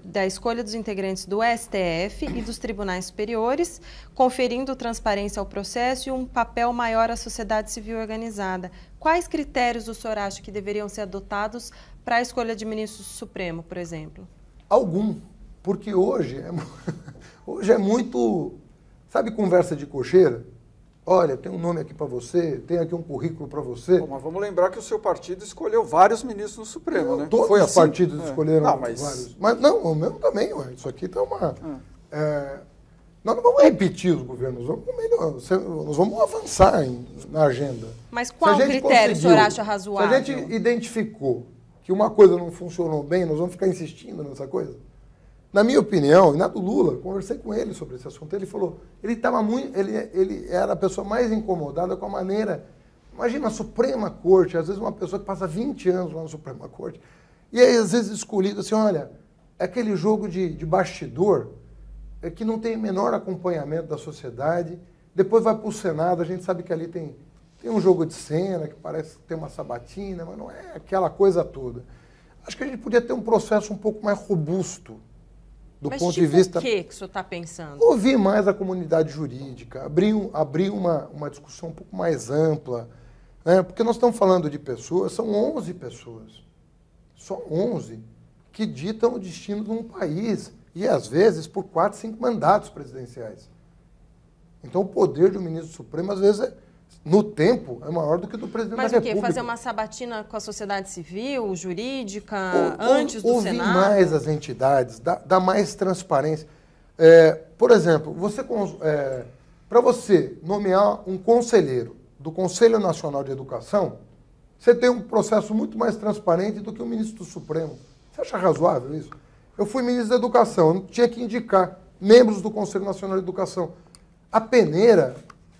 da escolha dos integrantes do STF e dos tribunais superiores, conferindo transparência ao processo e um papel maior à sociedade civil organizada. Quais critérios o senhor acha que deveriam ser adotados para a escolha de ministro supremo, por exemplo? Algum, porque hoje é muito, sabe, conversa de cocheira? Olha, tem um nome aqui para você, tem aqui um currículo para você. Bom, mas vamos lembrar que o seu partido escolheu vários ministros no Supremo, né? Todos Foi os assim? partidos escolheram mas... vários. Mas não, o meu também, ué. Isso aqui está uma... nós não vamos repetir os governos, nós vamos avançar na agenda. Mas qual critério o senhor acha razoável? Se a gente identificou que uma coisa não funcionou bem, nós vamos ficar insistindo nessa coisa? Na minha opinião, e na do Lula, conversei com ele sobre esse assunto, ele falou, ele era a pessoa mais incomodada com a maneira, imagina a Suprema Corte, às vezes uma pessoa que passa 20 anos lá na Suprema Corte, e aí às vezes escolhido assim, olha, é aquele jogo de bastidor que não tem o menor acompanhamento da sociedade, depois vai para o Senado, a gente sabe que ali tem um jogo de cena, que parece ter uma sabatina, mas não é aquela coisa toda. Acho que a gente podia ter um processo um pouco mais robusto, do ponto de vista... Mas tipo o que o senhor está pensando? Ouvir mais a comunidade jurídica, abrir uma discussão um pouco mais ampla, né? Porque nós estamos falando de pessoas, são 11 pessoas, só 11, que ditam o destino de um país, e às vezes por 4, 5 mandatos presidenciais. Então o poder de um ministro supremo, às vezes, no tempo, é maior do que o do presidente da República. Mas o quê? Fazer uma sabatina com a sociedade civil, jurídica, antes do Senado? Ouvir mais as entidades, dar mais transparência. Por exemplo, para você nomear um conselheiro do Conselho Nacional de Educação, você tem um processo muito mais transparente do que o ministro do Supremo. Você acha razoável isso? Eu fui ministro da Educação, eu tinha que indicar membros do Conselho Nacional de Educação. A peneira,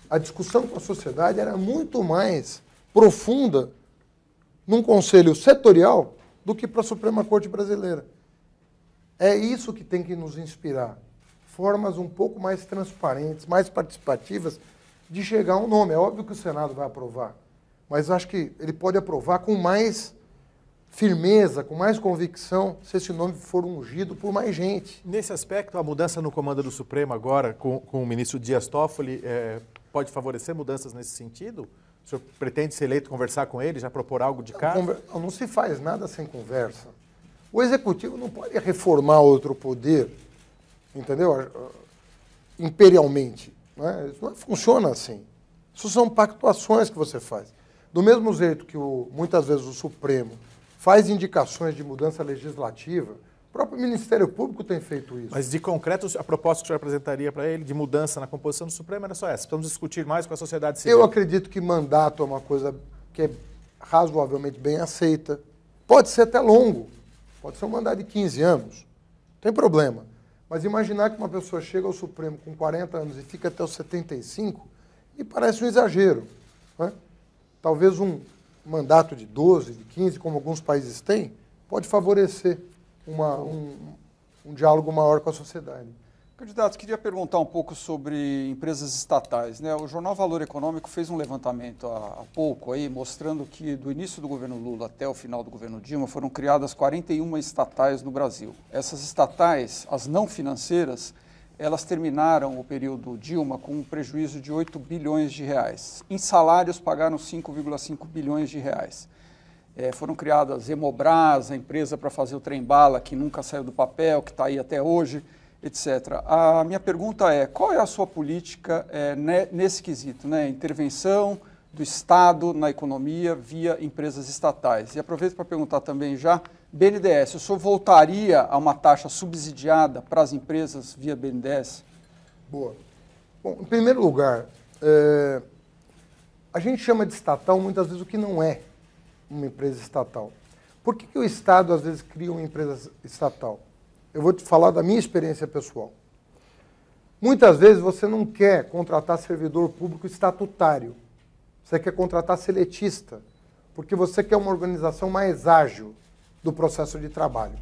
a discussão com a sociedade era muito mais profunda num conselho setorial do que para a Suprema Corte Brasileira. É isso que tem que nos inspirar. Formas um pouco mais transparentes, mais participativas de chegar a um nome. É óbvio que o Senado vai aprovar, mas acho que ele pode aprovar com mais firmeza, com mais convicção, se esse nome for ungido por mais gente. Nesse aspecto, a mudança no comando do Supremo agora, com o ministro Dias Toffoli, pode favorecer mudanças nesse sentido? O senhor pretende ser eleito, conversar com ele, já propor algo de cara? Não se faz nada sem conversa. O executivo não pode reformar outro poder, entendeu? Imperialmente. Né? Isso não funciona assim. Isso são pactuações que você faz. Do mesmo jeito que muitas vezes o Supremo faz indicações de mudança legislativa, o próprio Ministério Público tem feito isso. Mas de concreto, a proposta que o senhor apresentaria para ele de mudança na composição do Supremo era só essa. Precisamos discutir mais com a sociedade civil. Eu acredito que mandato é uma coisa que é razoavelmente bem aceita. Pode ser até longo. Pode ser um mandato de 15 anos. Não tem problema. Mas imaginar que uma pessoa chega ao Supremo com 40 anos e fica até os 75, me parece um exagero. Né? Talvez um mandato de 12, de 15, como alguns países têm, pode favorecer um diálogo maior com a sociedade. Candidato, queria perguntar um pouco sobre empresas estatais, né? O jornal Valor Econômico fez um levantamento há pouco aí, mostrando que do início do governo Lula até o final do governo Dilma foram criadas 41 estatais no Brasil. Essas estatais, as não financeiras, elas terminaram o período Dilma com um prejuízo de 8 bilhões de reais. Em salários pagaram 5,5 bilhões de reais. Foram criadas Hemobras, a empresa para fazer o trem-bala, que nunca saiu do papel, que está aí até hoje, etc. A minha pergunta é, qual é a sua política nesse quesito, né? Intervenção do Estado na economia via empresas estatais. E aproveito para perguntar também já, BNDES, o senhor voltaria a uma taxa subsidiada para as empresas via BNDES? Boa. Bom, em primeiro lugar, a gente chama de estatal muitas vezes o que não é uma empresa estatal. Por que o Estado às vezes cria uma empresa estatal? Eu vou te falar da minha experiência pessoal. Muitas vezes você não quer contratar servidor público estatutário. Você quer contratar seletista, porque você quer uma organização mais ágil do processo de trabalho.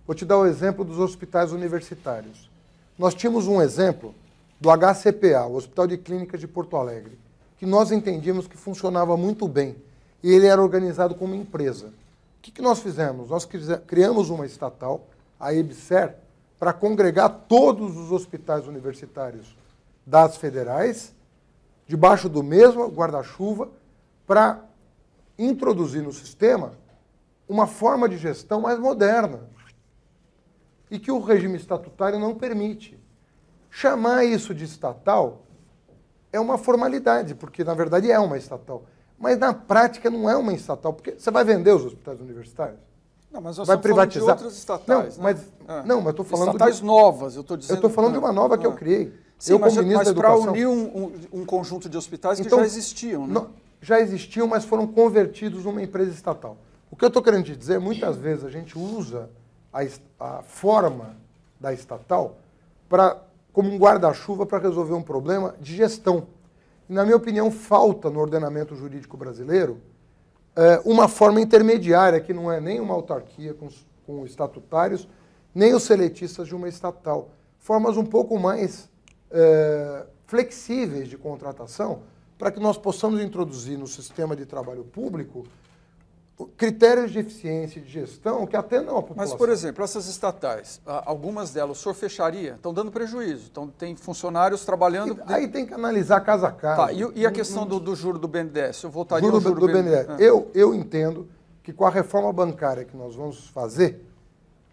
Vou te dar o exemplo dos hospitais universitários. Nós tínhamos um exemplo do HCPA, o Hospital de Clínicas de Porto Alegre, que nós entendíamos que funcionava muito bem, e ele era organizado como empresa. O que nós fizemos? Nós criamos uma estatal, a EBSER, para congregar todos os hospitais universitários das federais, debaixo do mesmo guarda-chuva, para introduzir no sistema uma forma de gestão mais moderna e que o regime estatutário não permite. Chamar isso de estatal é uma formalidade, porque na verdade é uma estatal. Mas na prática não é uma estatal, porque você vai vender os hospitais universitários? Não, mas nós vai estamos falando de privatizar outras estatais. Não, mas eu estou falando estatais novas, eu estou dizendo. Eu estou falando de uma nova que eu criei. Sim, eu, mas como ministro da para Educação, unir um conjunto de hospitais que então, já existiam, né? Já existiam, mas foram convertidos numa empresa estatal. O que eu estou querendo te dizer, muitas vezes a gente usa a forma da estatal como um guarda-chuva para resolver um problema de gestão. E, na minha opinião, falta no ordenamento jurídico brasileiro uma forma intermediária, que não é nem uma autarquia com estatutários, nem os seletistas de uma estatal. Formas um pouco mais flexíveis de contratação, para que nós possamos introduzir no sistema de trabalho público critérios de eficiência e de gestão que atendam a população. Mas, por exemplo, essas estatais, algumas delas, o senhor fecharia? Estão dando prejuízo, tem funcionários trabalhando... Aí tem que analisar caso a caso. Tá, e a questão do juro do BNDES? Eu voltaria juro ao juro do BNDES. Eu entendo que com a reforma bancária que nós vamos fazer,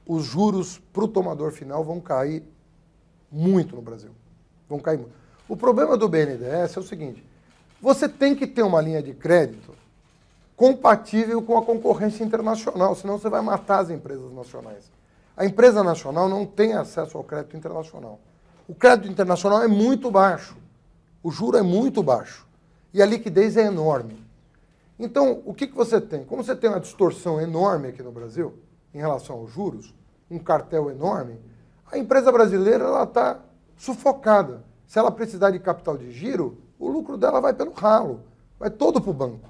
os juros para o tomador final vão cair muito no Brasil. Vão cair muito. O problema do BNDES é o seguinte, você tem que ter uma linha de crédito compatível com a concorrência internacional, senão você vai matar as empresas nacionais. A empresa nacional não tem acesso ao crédito internacional. O crédito internacional é muito baixo, o juro é muito baixo e a liquidez é enorme. Então, o que você tem? Como você tem uma distorção enorme aqui no Brasil, em relação aos juros, um cartel enorme, a empresa brasileira está sufocada. Se ela precisar de capital de giro, o lucro dela vai pelo ralo, vai todo para o banco.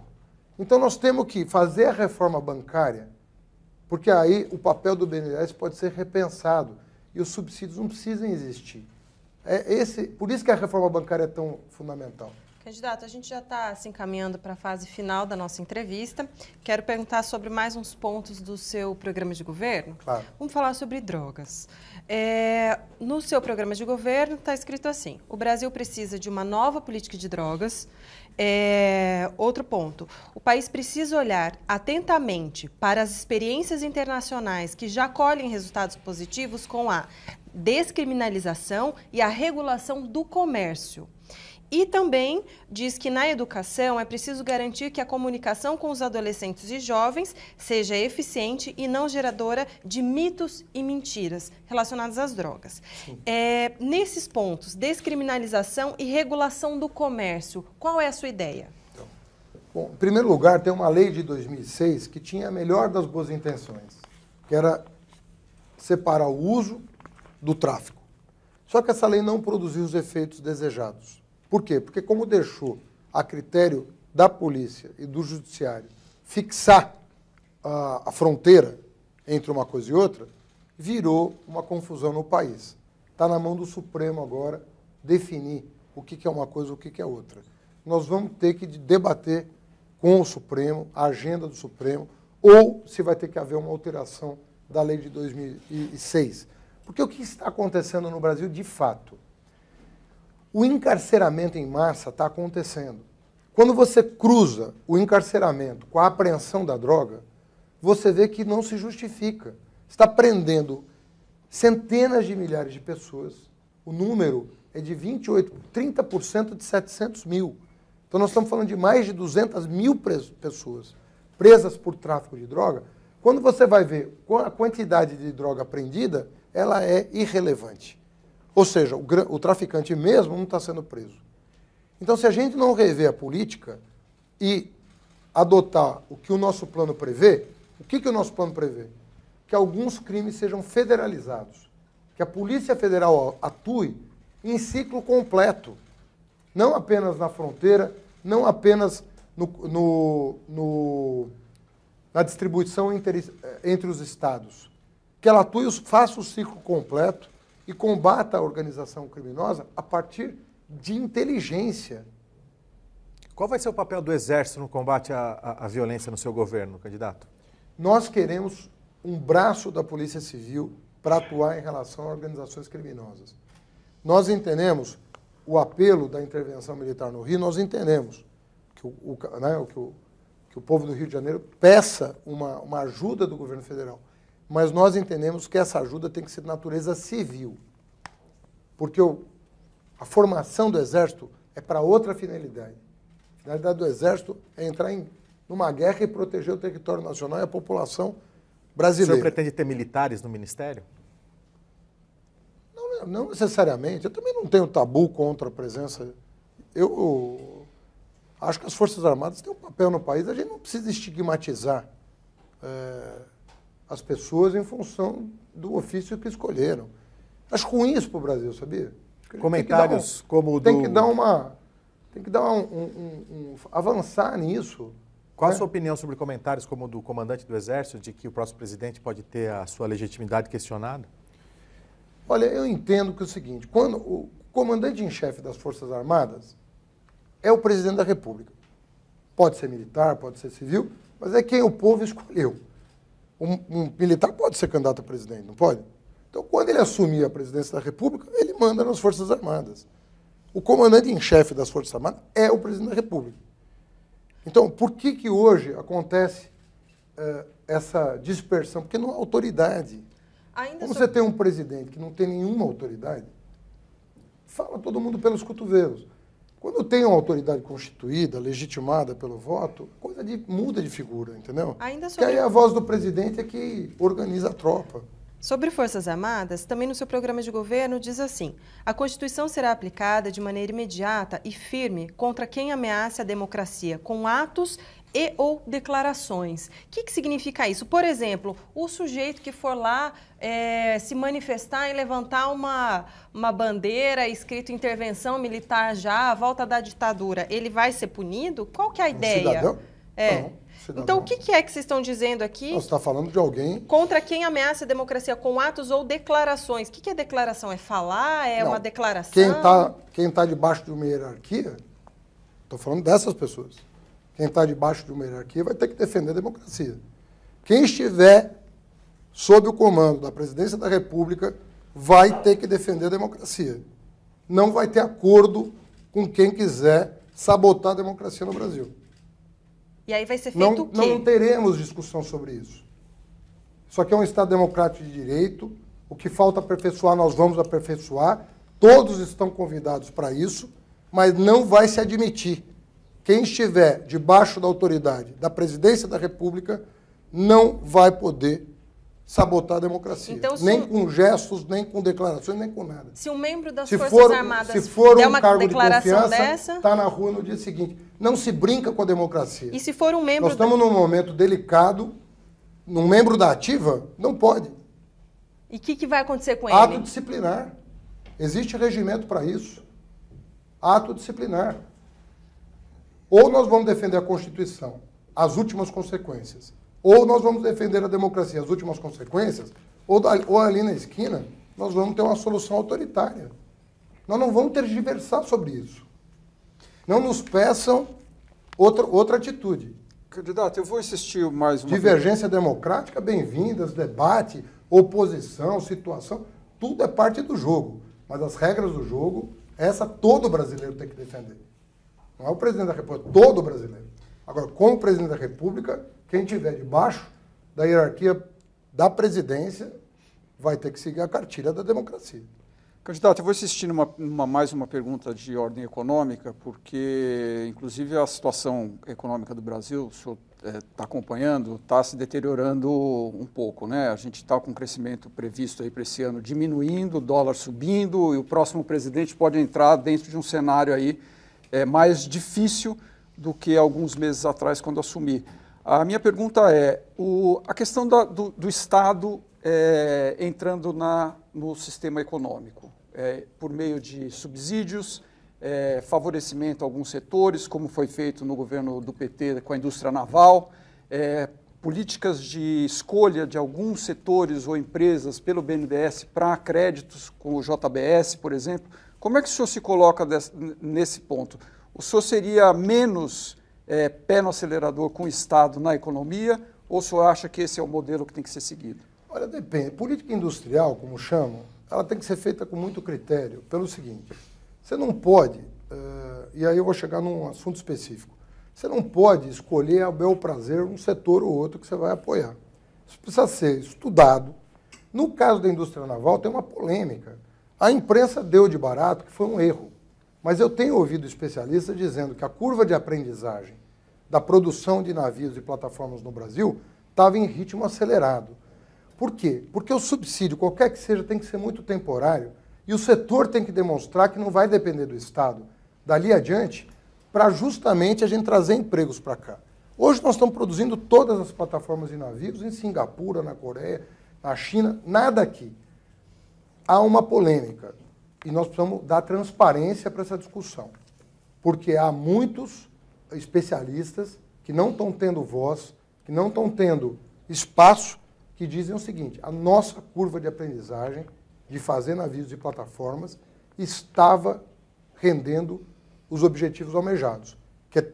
Então nós temos que fazer a reforma bancária, porque aí o papel do BNDES pode ser repensado e os subsídios não precisam existir. Por isso que a reforma bancária é tão fundamental. Candidato, a gente já está se encaminhando para a fase final da nossa entrevista. Quero perguntar sobre mais uns pontos do seu programa de governo. Claro. Vamos falar sobre drogas. No seu programa de governo está escrito assim: o Brasil precisa de uma nova política de drogas. Outro ponto, o país precisa olhar atentamente para as experiências internacionais que já colhem resultados positivos com a descriminalização e a regulação do comércio. E também diz que na educação é preciso garantir que a comunicação com os adolescentes e jovens seja eficiente e não geradora de mitos e mentiras relacionados às drogas. Nesses pontos, descriminalização e regulação do comércio, qual é a sua ideia? Bom, em primeiro lugar, tem uma lei de 2006 que tinha a melhor das boas intenções, que era separar o uso do tráfico. Só que essa lei não produziu os efeitos desejados. Por quê? Porque como deixou a critério da polícia e do judiciário fixar a fronteira entre uma coisa e outra, virou uma confusão no país. Está na mão do Supremo agora definir o que é uma coisa e o que é outra. Nós vamos ter que debater com o Supremo, a agenda do Supremo, ou se vai ter que haver uma alteração da lei de 2006. Porque o que está acontecendo no Brasil, de fato? O encarceramento em massa está acontecendo. Quando você cruza o encarceramento com a apreensão da droga, você vê que não se justifica. Está prendendo centenas de milhares de pessoas. O número é de 30% de 700 mil. Então nós estamos falando de mais de 200 mil pessoas presas por tráfico de droga. Quando você vai ver a quantidade de droga apreendida, ela é irrelevante. Ou seja, o traficante mesmo não está sendo preso. Então, se a gente não rever a política e adotar o que o nosso plano prevê, o que o nosso plano prevê? Que alguns crimes sejam federalizados, que a Polícia Federal atue em ciclo completo, não apenas na fronteira, não apenas na distribuição entre os estados, que ela atue, faça o ciclo completo e combata a organização criminosa a partir de inteligência. Qual vai ser o papel do Exército no combate à violência no seu governo, candidato? Nós queremos um braço da Polícia Civil para atuar em relação a organizações criminosas. Nós entendemos o apelo da intervenção militar no Rio, nós entendemos que o povo do Rio de Janeiro peça uma ajuda do governo federal. Mas nós entendemos que essa ajuda tem que ser de natureza civil. Porque a formação do Exército é para outra finalidade. A finalidade do Exército é entrar numa guerra e proteger o território nacional e a população brasileira. O senhor pretende ter militares no Ministério? Não necessariamente. Eu também não tenho tabu contra a presença. Eu acho que as Forças Armadas têm um papel no país. A gente não precisa estigmatizar as pessoas em função do ofício que escolheram. Acho ruim isso para o Brasil, sabia? Comentários como o do... Tem que dar avançar nisso. Qual a sua opinião sobre comentários como o do comandante do Exército, de que o próximo presidente pode ter a sua legitimidade questionada? Olha, eu entendo que é o seguinte, quando o comandante em chefe das Forças Armadas é o presidente da República. Pode ser militar, pode ser civil, mas é quem o povo escolheu. Um militar pode ser candidato a presidente, não pode? Então, quando ele assumir a presidência da República, ele manda nas Forças Armadas. O comandante em chefe das Forças Armadas é o presidente da República. Então, por que hoje acontece essa dispersão? Porque não há autoridade. Como você tem um presidente que não tem nenhuma autoridade, fala todo mundo pelos cotovelos. Quando tem uma autoridade constituída, legitimada pelo voto, a coisa muda de figura, entendeu? Que aí a voz do presidente é que organiza a tropa. Sobre Forças Armadas, também no seu programa de governo diz assim: a Constituição será aplicada de maneira imediata e firme contra quem ameace a democracia com atos e ou declarações. O que significa isso? Por exemplo, o sujeito que for lá se manifestar e levantar uma bandeira escrito intervenção militar já, volta da ditadura, ele vai ser punido? Qual que é a ideia? Cidadão? Não. Cidadão. Então, o que é que vocês estão dizendo aqui? Você está falando de alguém... Contra quem ameaça a democracia com atos ou declarações. O que é declaração? É falar? É uma declaração? Quem tá debaixo de uma hierarquia Estou falando dessas pessoas. Quem está debaixo de uma hierarquia vai ter que defender a democracia. Quem estiver sob o comando da presidência da República vai ter que defender a democracia. Não vai ter acordo com quem quiser sabotar a democracia no Brasil. E aí vai ser feito o quê? Não teremos discussão sobre isso. Isso aqui é um Estado democrático de direito. O que falta aperfeiçoar, nós vamos aperfeiçoar. Todos estão convidados para isso, mas não vai se admitir. Quem estiver debaixo da autoridade da presidência da República não vai poder sabotar a democracia. Então, nem com gestos, nem com declarações, nem com nada. Se um membro das Forças Armadas se for der um uma cargo declaração de confiança, dessa, está na rua no dia seguinte. Não se brinca com a democracia. E se for um membro... Nós estamos num momento delicado, um membro da ativa não pode. E o que vai acontecer com ele? Ato disciplinar. Existe regimento para isso. Ato disciplinar. Ou nós vamos defender a Constituição, as últimas consequências, ou nós vamos defender a democracia, as últimas consequências, ou ali na esquina, nós vamos ter uma solução autoritária. Nós não vamos tergiversar sobre isso. Não nos peçam outra atitude. Candidato, eu vou insistir mais uma Divergência democrática, bem-vindas, debate, oposição, situação, tudo é parte do jogo. Mas as regras do jogo, essa todo brasileiro tem que defender. Não é o presidente da República, todo brasileiro. Agora, como presidente da República, quem estiver debaixo da hierarquia da presidência vai ter que seguir a cartilha da democracia. Candidato, eu vou insistir mais uma pergunta de ordem econômica, porque, inclusive, a situação econômica do Brasil, o senhor está acompanhando, está se deteriorando um pouco, né? A gente está com um crescimento previsto aí para esse ano diminuindo, o dólar subindo, e o próximo presidente pode entrar dentro de um cenário aí mais difícil do que alguns meses atrás, quando assumi. A minha pergunta é, a questão do Estado entrando no sistema econômico, por meio de subsídios, favorecimento a alguns setores, como foi feito no governo do PT com a indústria naval, políticas de escolha de alguns setores ou empresas pelo BNDES para créditos, com o JBS, por exemplo. Como é que o senhor se coloca nesse ponto? O senhor seria menos pé no acelerador com o Estado na economia, ou o senhor acha que esse é o modelo que tem que ser seguido? Olha, depende. Política industrial, como chamam, ela tem que ser feita com muito critério, pelo seguinte, você não pode, e aí eu vou chegar num assunto específico, você não pode escolher a bel prazer um setor ou outro que você vai apoiar. Isso precisa ser estudado. No caso da indústria naval, tem uma polêmica. A imprensa deu de barato que foi um erro. Mas eu tenho ouvido especialistas dizendo que a curva de aprendizagem da produção de navios e plataformas no Brasil estava em ritmo acelerado. Por quê? Porque o subsídio, qualquer que seja, tem que ser muito temporário e o setor tem que demonstrar que não vai depender do Estado dali adiante para justamente a gente trazer empregos para cá. Hoje nós estamos produzindo todas as plataformas de navios em Singapura, na Coreia, na China, nada aqui. Há uma polêmica e nós precisamos dar transparência para essa discussão, porque há muitos especialistas que não estão tendo voz, que não estão tendo espaço, que dizem o seguinte, a nossa curva de aprendizagem de fazer navios e plataformas estava rendendo os objetivos almejados, que é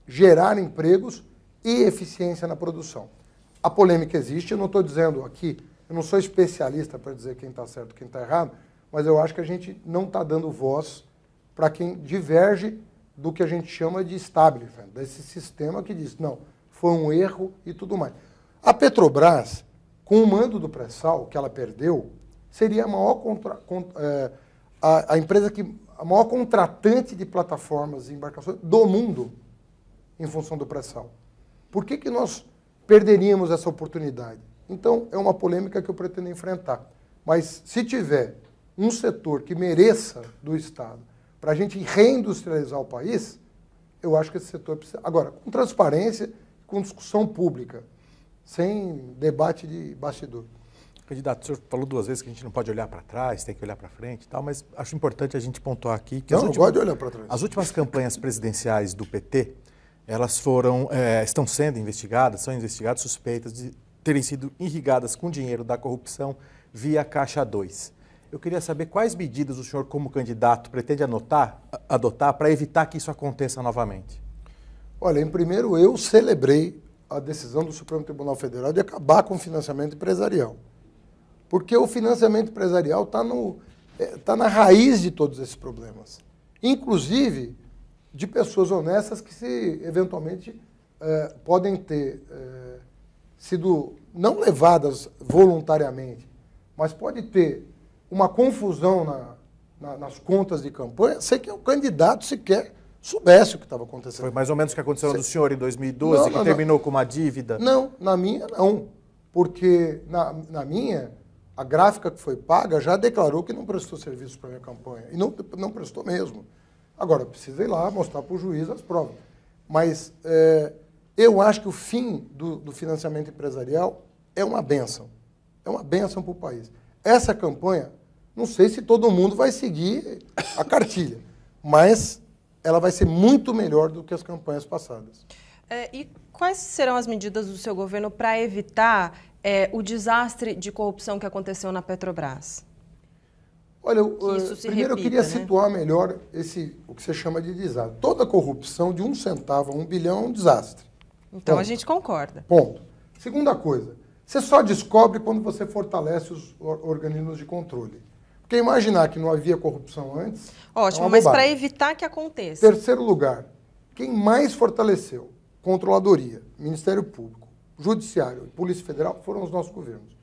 gerar empregos e eficiência na produção. A polêmica existe, eu não estou dizendo aqui, eu não sou especialista para dizer quem está certo e quem está errado, mas eu acho que a gente não está dando voz para quem diverge do que a gente chama de establishment, desse sistema que diz, não, foi um erro e tudo mais. A Petrobras, com o mando do pré-sal que ela perdeu, seria a maior a empresa a maior contratante de plataformas e embarcações do mundo em função do pré-sal. Por que nós perderíamos essa oportunidade? Então, é uma polêmica que eu pretendo enfrentar. Mas se tiver um setor que mereça do Estado para a gente reindustrializar o país, eu acho que esse setor precisa... Agora, com transparência, com discussão pública, sem debate de bastidor. Candidato, o senhor falou duas vezes que a gente não pode olhar para trás, tem que olhar para frente e tal, mas acho importante a gente pontuar aqui que não pode olhar para trás. As últimas campanhas presidenciais do PT, elas estão sendo investigadas, são investigadas suspeitas de terem sido irrigadas com dinheiro da corrupção via Caixa 2. Eu queria saber quais medidas o senhor, como candidato, pretende adotar para evitar que isso aconteça novamente? Olha, em primeiro, eu celebrei a decisão do Supremo Tribunal Federal de acabar com o financiamento empresarial. Porque o financiamento empresarial está na raiz de todos esses problemas. Inclusive de pessoas honestas que, se eventualmente, podem ter sido não levadas voluntariamente, mas pode ter uma confusão nas contas de campanha, sem que o candidato sequer soubesse o que estava acontecendo. Foi mais ou menos o que aconteceu do senhor em 2012, que terminou com uma dívida? Não, na minha não, porque na minha, a gráfica que foi paga já declarou que não prestou serviço para a minha campanha, e não prestou mesmo. Agora, precisa ir lá mostrar para o juiz as provas. Mas eu acho que o fim do financiamento empresarial é uma bênção. É uma bênção para o país. Essa campanha, não sei se todo mundo vai seguir a cartilha, mas ela vai ser muito melhor do que as campanhas passadas. E quais serão as medidas do seu governo para evitar o desastre de corrupção que aconteceu na Petrobras? Olha, repita, primeiro eu queria situar melhor o que você chama de desastre. Toda corrupção de 1 centavo a 1 bilhão é um desastre. Então a gente concorda. Ponto. Segunda coisa, você só descobre quando você fortalece os organismos de controle. Porque imaginar que não havia corrupção antes... Ótimo, mas para evitar que aconteça. Terceiro lugar, quem mais fortaleceu Controladoria, Ministério Público, Judiciário e Polícia Federal foram os nossos governos.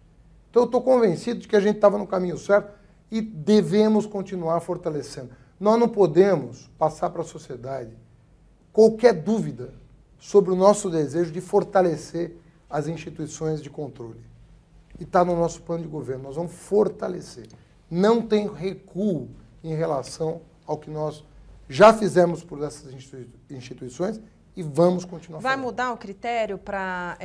Então eu estou convencido de que a gente estava no caminho certo e devemos continuar fortalecendo. Nós não podemos passar para a sociedade qualquer dúvida sobre o nosso desejo de fortalecer as instituições de controle. E está no nosso plano de governo, nós vamos fortalecer. Não tem recuo em relação ao que nós já fizemos por essas instituições e vamos continuar fazendo. Vai mudar o critério para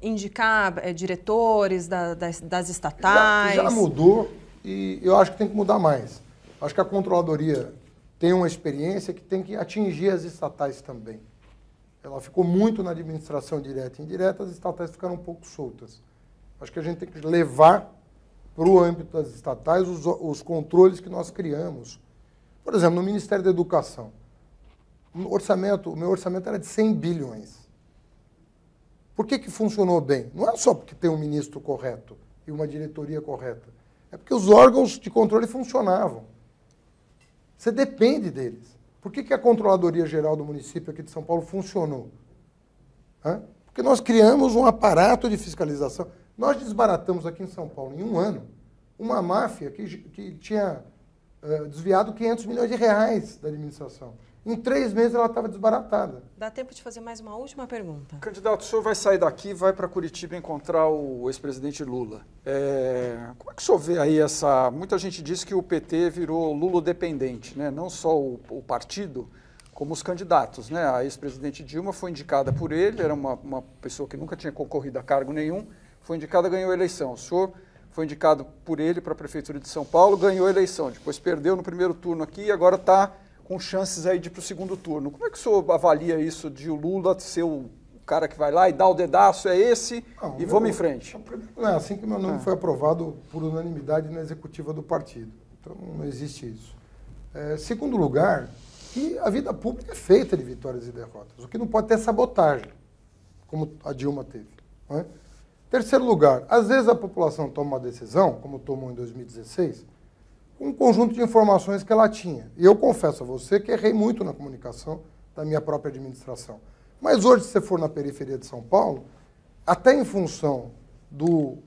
indicar diretores das estatais? Já mudou e eu acho que tem que mudar mais. Acho que a Controladoria tem uma experiência que tem que atingir as estatais também. Ela ficou muito na administração direta e indireta, as estatais ficaram um pouco soltas. Acho que a gente tem que levar para o âmbito das estatais os controles que nós criamos. Por exemplo, no Ministério da Educação, o meu orçamento era de 100 bilhões. Por que funcionou bem? Não é só porque tem um ministro correto e uma diretoria correta. É porque os órgãos de controle funcionavam. Você depende deles. Por que a Controladoria Geral do município aqui de São Paulo funcionou? Porque nós criamos um aparato de fiscalização. Nós desbaratamos aqui em São Paulo, em 1 ano, uma máfia que tinha desviado 500 milhões de reais da administração. Em 3 meses ela estava desbaratada. Dá tempo de fazer mais uma última pergunta. Candidato, o senhor vai sair daqui e vai para Curitiba encontrar o ex-presidente Lula. Como é que o senhor vê aí essa... Muita gente diz que o PT virou Lula-dependente, né? Não só o partido, como os candidatos, né? A ex-presidente Dilma foi indicada por ele, era uma pessoa que nunca tinha concorrido a cargo nenhum, foi indicada, ganhou a eleição. O senhor foi indicado por ele para a Prefeitura de São Paulo, ganhou a eleição, depois perdeu no primeiro turno aqui e agora está com chances aí de ir para o segundo turno. Como é que o senhor avalia isso de o Lula ser o cara que vai lá e dá o dedaço, é esse, e vamos em frente? Não é assim que meu nome foi aprovado por unanimidade na executiva do partido. Então não existe isso. Segundo lugar, que a vida pública é feita de vitórias e derrotas. O que não pode ter é sabotagem, como a Dilma teve. Não é? Terceiro lugar, às vezes a população toma uma decisão, como tomou em 2016, com um conjunto de informações que ela tinha. E eu confesso a você que errei muito na comunicação da minha própria administração. Mas hoje, se você for na periferia de São Paulo, até em função do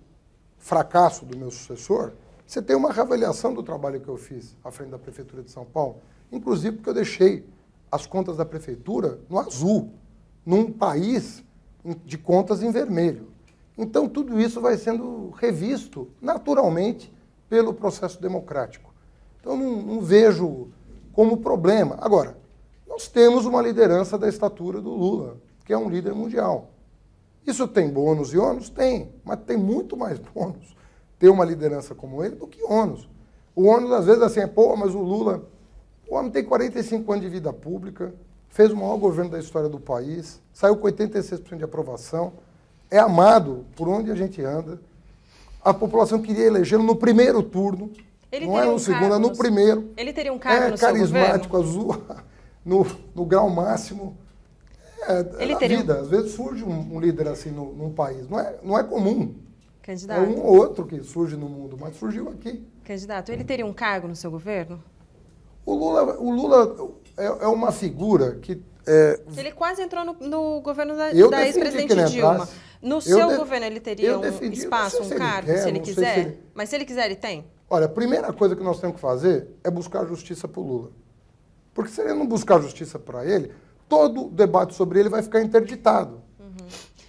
fracasso do meu sucessor, você tem uma reavaliação do trabalho que eu fiz à frente da Prefeitura de São Paulo, inclusive porque eu deixei as contas da Prefeitura no azul, num país de contas em vermelho. Então, tudo isso vai sendo revisto naturalmente pelo processo democrático. Então, não vejo como problema. Agora, nós temos uma liderança da estatura do Lula, que é um líder mundial. Isso tem bônus e ônus? Tem, mas tem muito mais bônus ter uma liderança como ele do que ônus. O ônus, às vezes, assim, mas o Lula, o homem tem 45 anos de vida pública, fez o maior governo da história do país, saiu com 86% de aprovação, é amado por onde a gente anda. A população queria elegê-lo no primeiro turno. Não é no segundo, é no primeiro. Ele teria um cargo no seu governo? É carismático, azul, no grau máximo. Ele na teria vida, às vezes surge um líder assim num país. Não é comum. Candidato. É um ou outro que surge no mundo, mas surgiu aqui. Candidato, ele teria um cargo no seu governo? O Lula é uma figura que... Ele quase entrou no governo da ex-presidente Dilma. No seu governo ele teria um espaço, um cargo, se ele quiser? Mas se ele quiser, ele tem? Olha, a primeira coisa que nós temos que fazer é buscar justiça para o Lula. Porque se ele não buscar justiça para ele, todo o debate sobre ele vai ficar interditado.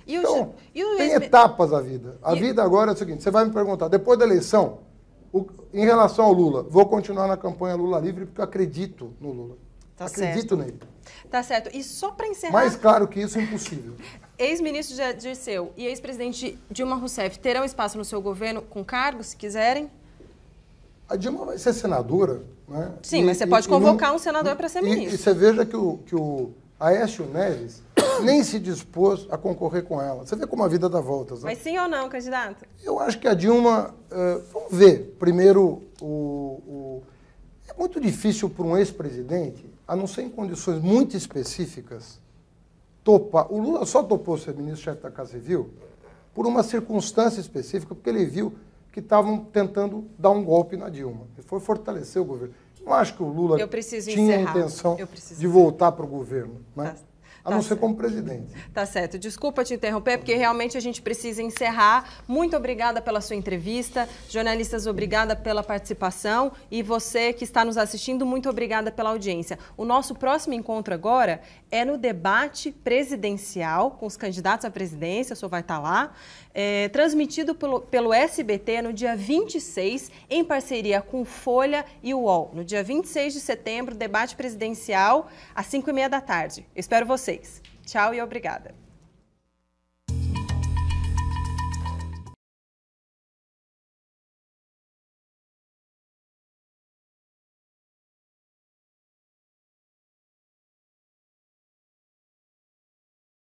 Então, tem etapas a vida. A vida agora é o seguinte, você vai me perguntar, depois da eleição, em relação ao Lula, vou continuar na campanha Lula livre porque eu acredito no Lula. Acredito nele. Tá certo. E só para encerrar... Mais claro que isso é impossível. Ex-ministro Dirceu e ex-presidente Dilma Rousseff terão espaço no seu governo com cargos, se quiserem? A Dilma vai ser senadora, né? Sim, mas você pode convocar um senador para ser ministro. E você veja que o Aécio Neves nem se dispôs a concorrer com ela. Você vê como a vida dá voltas. Né? Mas sim ou não, candidato? Eu acho que a Dilma... vamos ver. Primeiro, é muito difícil para um ex-presidente, a não ser em condições muito específicas, topar. O Lula só topou ser ministro-chefe da Casa Civil por uma circunstância específica, porque ele viu que estavam tentando dar um golpe na Dilma. Ele foi fortalecer o governo. Não acho que o Lula tinha a intenção de voltar para o governo, né? A não ser como presidente. Tá certo. Desculpa te interromper, porque realmente a gente precisa encerrar. Muito obrigada pela sua entrevista. Jornalistas, obrigada pela participação. E você que está nos assistindo, muito obrigada pela audiência. O nosso próximo encontro agora é no debate presidencial com os candidatos à presidência, o senhor vai estar lá, transmitido pelo SBT no dia 26, em parceria com Folha e o UOL. No dia 26 de setembro, debate presidencial, às 5h30 da tarde. Eu espero vocês. Tchau e obrigada.